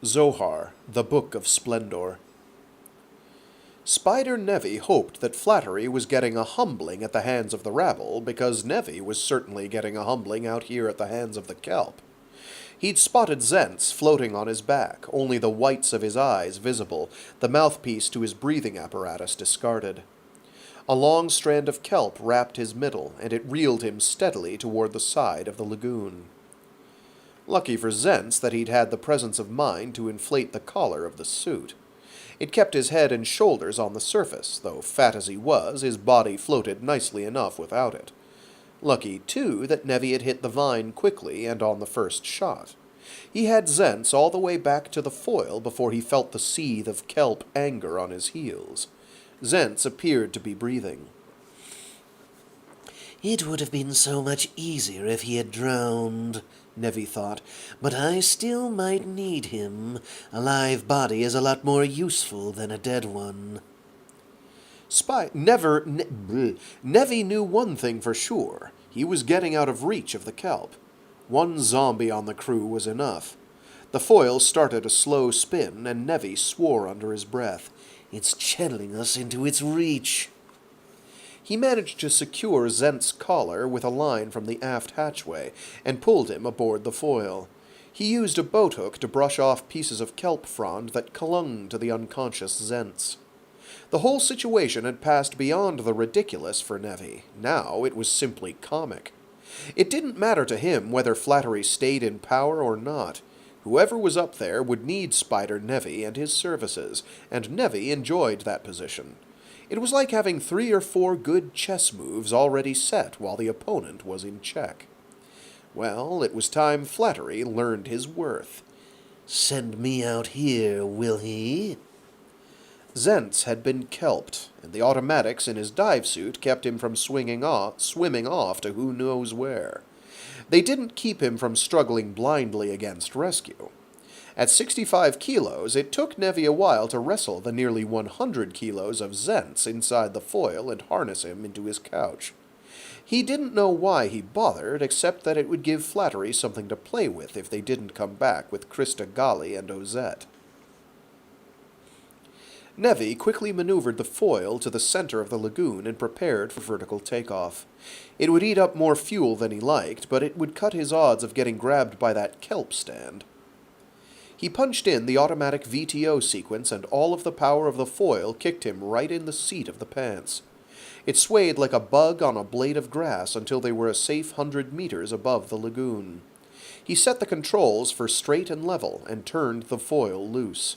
Zohar, the Book of Splendor. Spider Nevi hoped that Flattery was getting a humbling at the hands of the rabble, because Nevi was certainly getting a humbling out here at the hands of the kelp. He'd spotted Zentz floating on his back, only the whites of his eyes visible, the mouthpiece to his breathing apparatus discarded. A long strand of kelp wrapped his middle, and it reeled him steadily toward the side of the lagoon. Lucky for Zentz that he'd had the presence of mind to inflate the collar of the suit. It kept his head and shoulders on the surface, though fat as he was, his body floated nicely enough without it. Lucky, too, that Nevi had hit the vine quickly and on the first shot. He had Zentz all the way back to the foil before he felt the seethe of kelp anger on his heels. Zentz appeared to be breathing. "It would have been so much easier if he had drowned," Nevi thought, "but I still might need him. A live body is a lot more useful than a dead one." Nevi knew one thing for sure. He was getting out of reach of the kelp. One zombie on the crew was enough. The foil started a slow spin, and Nevi swore under his breath. "It's channeling us into its reach." He managed to secure Zent's collar with a line from the aft hatchway and pulled him aboard the foil. He used a boathook to brush off pieces of kelp frond that clung to the unconscious Zents. The whole situation had passed beyond the ridiculous for Nevi. Now it was simply comic. It didn't matter to him whether Flattery stayed in power or not. Whoever was up there would need Spider Nevi and his services, and Nevi enjoyed that position. It was like having 3 or 4 good chess moves already set while the opponent was in check. Well, it was time Flattery learned his worth. Send me out here, will he? Zentz had been kelped, and the automatics in his dive suit kept him from swimming off to who knows where. They didn't keep him from struggling blindly against rescue. At 65 kilos, it took Nevi a while to wrestle the nearly 100 kilos of Zentz inside the foil and harness him into his couch. He didn't know why he bothered, except that it would give Flattery something to play with if they didn't come back with Crista Galli and Ozette. Nevi quickly maneuvered the foil to the center of the lagoon and prepared for vertical takeoff. It would eat up more fuel than he liked, but it would cut his odds of getting grabbed by that kelp stand. He punched in the automatic VTO sequence, and all of the power of the foil kicked him right in the seat of the pants. It swayed like a bug on a blade of grass until they were a safe 100 meters above the lagoon. He set the controls for straight and level and turned the foil loose.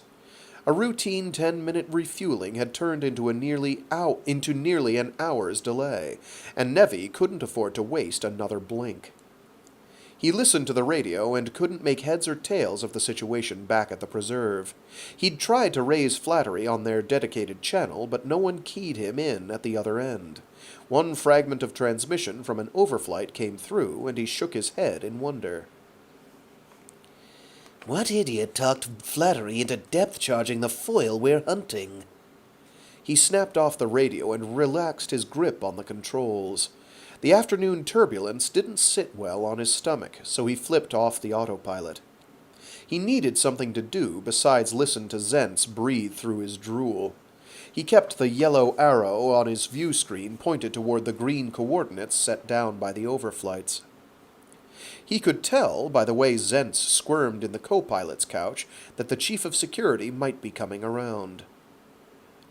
A routine 10-minute refueling had turned into nearly an hour's delay, and Nevi couldn't afford to waste another blink. He listened to the radio and couldn't make heads or tails of the situation back at the preserve. He'd tried to raise Flattery on their dedicated channel, but no one keyed him in at the other end. One fragment of transmission from an overflight came through, and he shook his head in wonder. What idiot talked Flattery into depth-charging the foil we're hunting? He snapped off the radio and relaxed his grip on the controls. The afternoon turbulence didn't sit well on his stomach, so he flipped off the autopilot. He needed something to do besides listen to Zentz breathe through his drool. He kept the yellow arrow on his view screen pointed toward the green coordinates set down by the overflights. He could tell, by the way Zentz squirmed in the co-pilot's couch, that the chief of security might be coming around.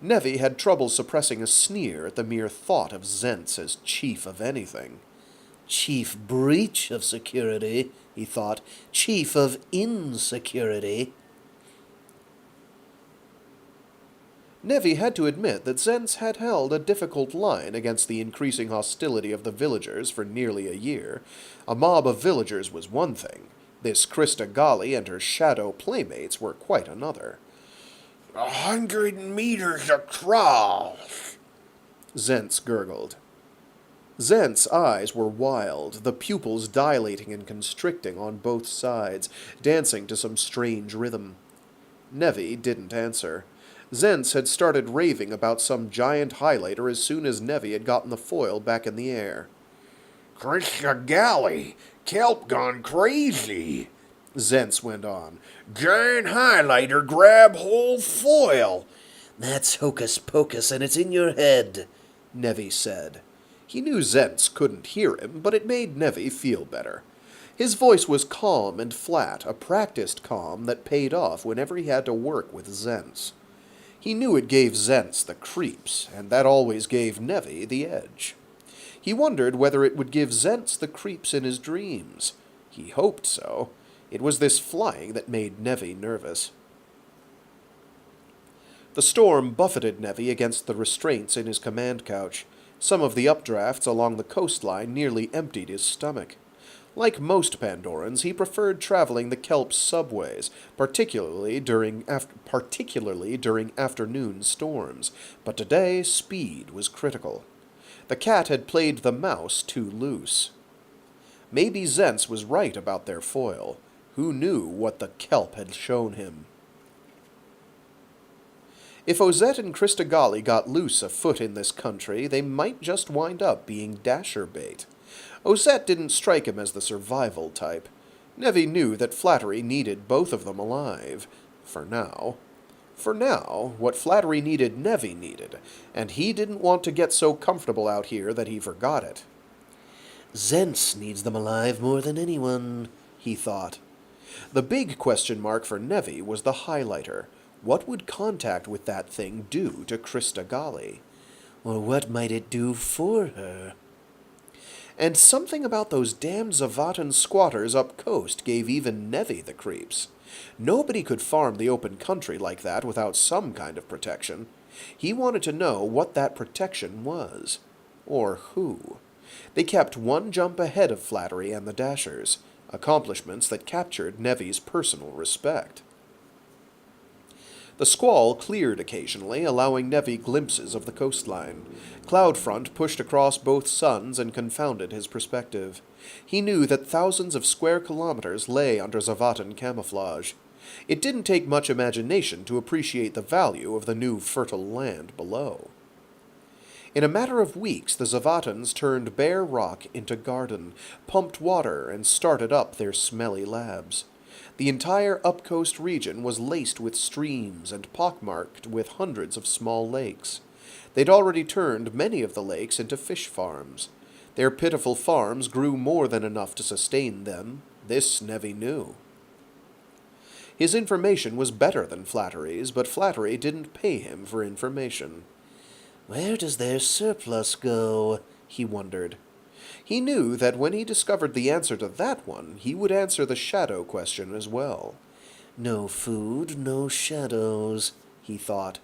Nevi had trouble suppressing a sneer at the mere thought of Zentz as chief of anything. Chief breach of security, he thought. Chief of insecurity. Nevi had to admit that Zentz had held a difficult line against the increasing hostility of the villagers for nearly a year. A mob of villagers was one thing. This Crista Galli and her shadow playmates were quite another. 100 meters across, Zentz gurgled. Zentz's eyes were wild, the pupils dilating and constricting on both sides, dancing to some strange rhythm. Nevi didn't answer. Zentz had started raving about some giant highlighter as soon as Nevi had gotten the foil back in the air. Crista Galli, kelp gone crazy, Zentz went on. Giant highlighter grab whole foil. That's hocus pocus and it's in your head, Nevi said. He knew Zentz couldn't hear him, but it made Nevi feel better. His voice was calm and flat, a practiced calm that paid off whenever he had to work with Zentz. He knew it gave Zentz the creeps, and that always gave Nevi the edge. He wondered whether it would give Zentz the creeps in his dreams. He hoped so. It was this flying that made Nevi nervous. The storm buffeted Nevi against the restraints in his command couch. Some of the updrafts along the coastline nearly emptied his stomach. Like most Pandorans, he preferred traveling the kelp's subways, particularly during afternoon storms, but today speed was critical. The cat had played the mouse too loose. Maybe Zentz was right about their foil. Who knew what the kelp had shown him? If Ozette and Crista Galli got loose afoot in this country, they might just wind up being dasher bait. Ozette didn't strike him as the survival type. Nevi knew that Flattery needed both of them alive. For now. For now, what Flattery needed, Nevi needed, and he didn't want to get so comfortable out here that he forgot it. Zents needs them alive more than anyone, he thought. The big question mark for Nevi was the highlighter. What would contact with that thing do to Crista Galli? Or what might it do for her? And something about those damn Zavatan squatters up coast gave even Nevi the creeps. Nobody could farm the open country like that without some kind of protection. He wanted to know what that protection was. Or who. They kept one jump ahead of Flattery and the Dashers, accomplishments that captured Nevi's personal respect. The squall cleared occasionally, allowing Nevi glimpses of the coastline. Cloud front pushed across both suns and confounded his perspective. He knew that thousands of square kilometers lay under Zavatan camouflage. It didn't take much imagination to appreciate the value of the new fertile land below. In a matter of weeks, the Zavatans turned bare rock into garden, pumped water, and started up their smelly labs. The entire upcoast region was laced with streams and pockmarked with hundreds of small lakes. They'd already turned many of the lakes into fish farms. Their pitiful farms grew more than enough to sustain them. This Nevi knew. His information was better than Flattery's, but Flattery didn't pay him for information. Where does their surplus go? He wondered. He knew that when he discovered the answer to that one, he would answer the shadow question as well. No food, no shadows, he thought.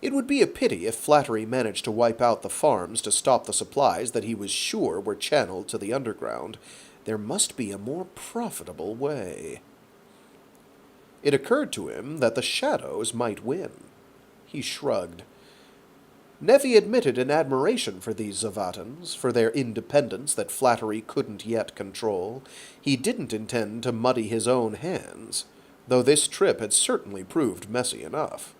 It would be a pity if Flattery managed to wipe out the farms to stop the supplies that he was sure were channeled to the underground. There must be a more profitable way. It occurred to him that the shadows might win. He shrugged. Nevi admitted an admiration for these Zavatans, for their independence that Flattery couldn't yet control. He didn't intend to muddy his own hands, though this trip had certainly proved messy enough.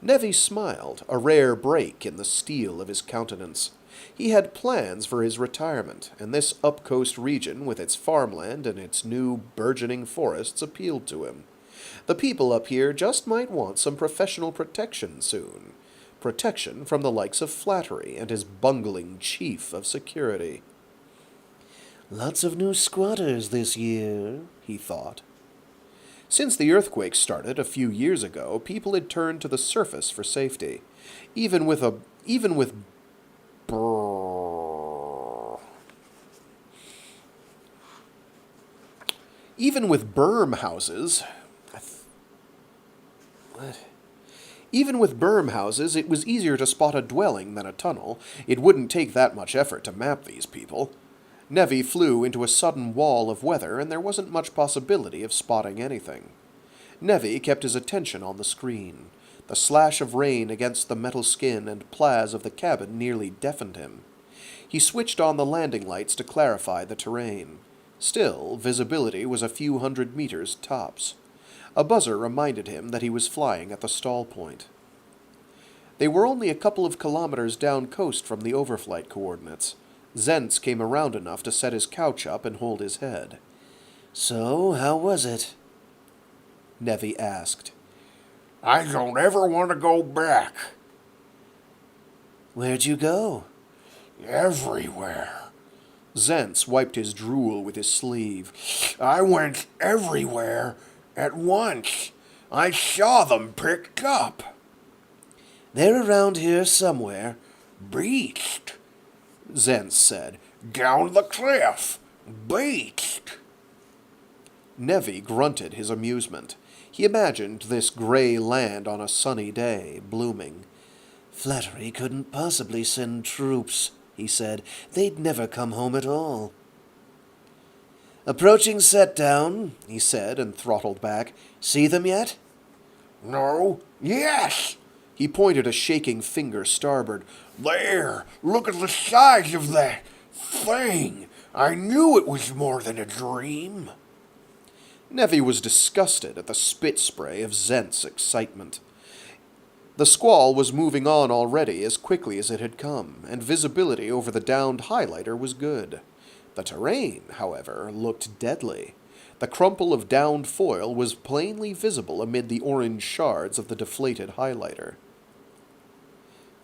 Nevi smiled, a rare break in the steel of his countenance. He had plans for his retirement, and this upcoast region with its farmland and its new burgeoning forests appealed to him. The people up here just might want some professional protection soon. Protection from the likes of Flattery and his bungling chief of security. Lots of new squatters this year, he thought. Since the earthquake started a few years ago, people had turned to the surface for safety. Even with berm houses, it was easier to spot a dwelling than a tunnel. It wouldn't take that much effort to map these people. Nevi flew into a sudden wall of weather, and there wasn't much possibility of spotting anything. Nevi kept his attention on the screen. The slash of rain against the metal skin and plas of the cabin nearly deafened him. He switched on the landing lights to clarify the terrain. Still, visibility was a few hundred meters tops. A buzzer reminded him that he was flying at the stall point. They were only a couple of kilometers down coast from the overflight coordinates. Zents came around enough to set his couch up and hold his head. So, how was it? Nevi asked. I don't ever want to go back. Where'd you go? Everywhere. Zents wiped his drool with his sleeve. I went everywhere at once. I saw them picked up. They're around here somewhere. Beached, Zents said. Down the cliff. Beached. Nevi grunted his amusement. He imagined this gray land on a sunny day, blooming. Flattery couldn't possibly send troops, he said. They'd never come home at all. Approaching set down, he said, and throttled back. See them yet? No. Yes. He pointed a shaking finger starboard. There. Look at the size of that thing. I knew it was more than a dream. Nevi was disgusted at the spit spray of Zent's excitement. The squall was moving on already as quickly as it had come, and visibility over the downed highlighter was good. The terrain, however, looked deadly. The crumple of downed foil was plainly visible amid the orange shards of the deflated highlighter.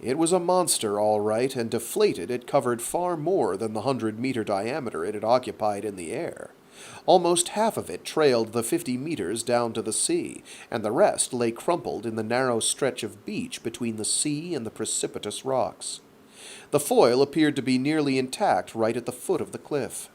It was a monster, all right, and deflated it covered far more than the 100-meter diameter it had occupied in the air. Almost half of it trailed the 50 meters down to the sea, and the rest lay crumpled in the narrow stretch of beach between the sea and the precipitous rocks. The foil appeared to be nearly intact right at the foot of the cliff.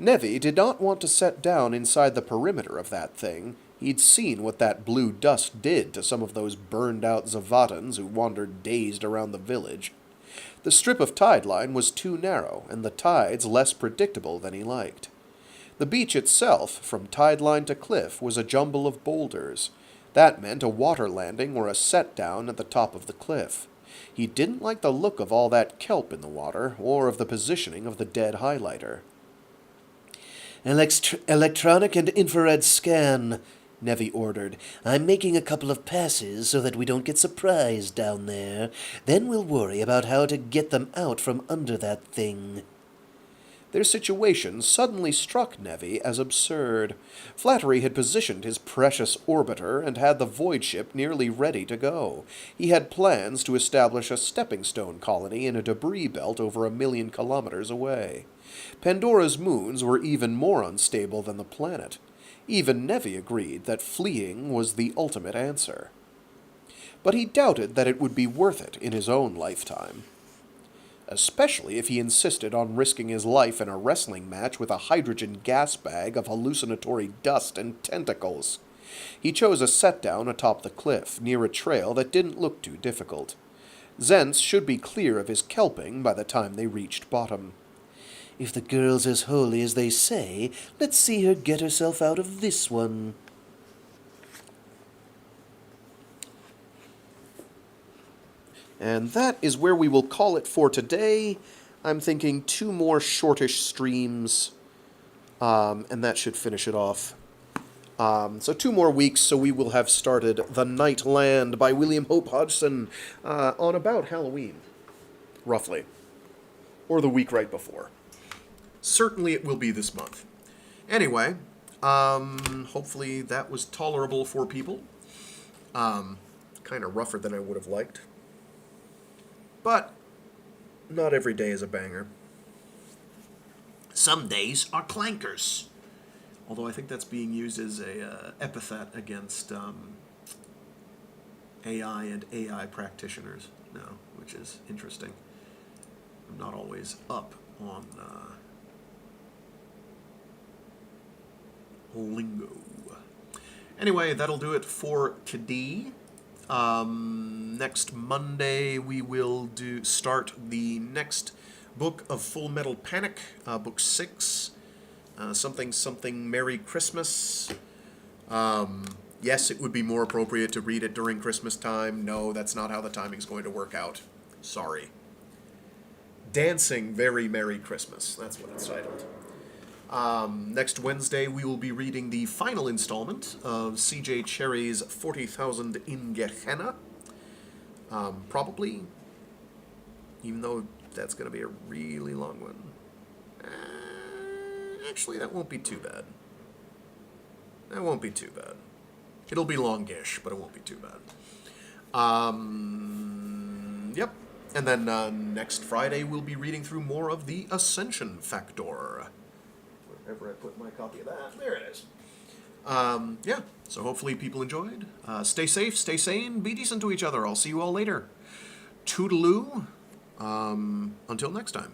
Nevi did not want to set down inside the perimeter of that thing. He'd seen what that blue dust did to some of those burned-out Zavatans who wandered dazed around the village. The strip of tide line was too narrow, and the tides less predictable than he liked. The beach itself, from tide line to cliff, was a jumble of boulders. That meant a water landing or a set-down at the top of the cliff. He didn't like the look of all that kelp in the water, or of the positioning of the dead highlighter. Electronic and infrared scan, Nevi ordered. I'm making a couple of passes so that we don't get surprised down there. Then we'll worry about how to get them out from under that thing. Their situation suddenly struck Nevi as absurd. Flattery had positioned his precious orbiter and had the void ship nearly ready to go. He had plans to establish a stepping stone colony in a debris belt over 1 million kilometers away. Pandora's moons were even more unstable than the planet. Even Nevi agreed that fleeing was the ultimate answer. But he doubted that it would be worth it in his own lifetime. Especially if he insisted on risking his life in a wrestling match with a hydrogen gas bag of hallucinatory dust and tentacles. He chose a set-down atop the cliff, near a trail that didn't look too difficult. Zentz should be clear of his kelping by the time they reached bottom. If the girl's as holy as they say, let's see her get herself out of this one. And that is where we will call it for today. I'm thinking 2 more shortish streams, and that should finish it off. So 2 more weeks, so we will have started The Night Land by William Hope Hodgson on about Halloween, roughly, or the week right before. Certainly it will be this month. Anyway, hopefully that was tolerable for people. Kind of rougher than I would have liked. But not every day is a banger. Some days are clankers. Although I think that's being used as a epithet against AI and AI practitioners now, which is interesting. I'm not always up on lingo. Anyway, that'll do it for today. Next Monday we will start the next book of Full Metal Panic, book 6, something Merry Christmas. Yes, it would be more appropriate to read it during Christmas time. No, that's not how the timing's going to work out. Sorry. Dancing Very Merry Christmas. That's what it's titled. Next Wednesday, we will be reading the final installment of C.J. Cherry's 40,000 in Gehenna. Probably. Even though that's going to be a really long one. Actually, that won't be too bad. That won't be too bad. It'll be longish, but it won't be too bad. Yep. And then next Friday, we'll be reading through more of the Ascension Factor. Wherever I put my copy of that, there it is. Yeah, so hopefully people enjoyed. Stay safe, stay sane, be decent to each other. I'll see you all later. Toodaloo. Until next time.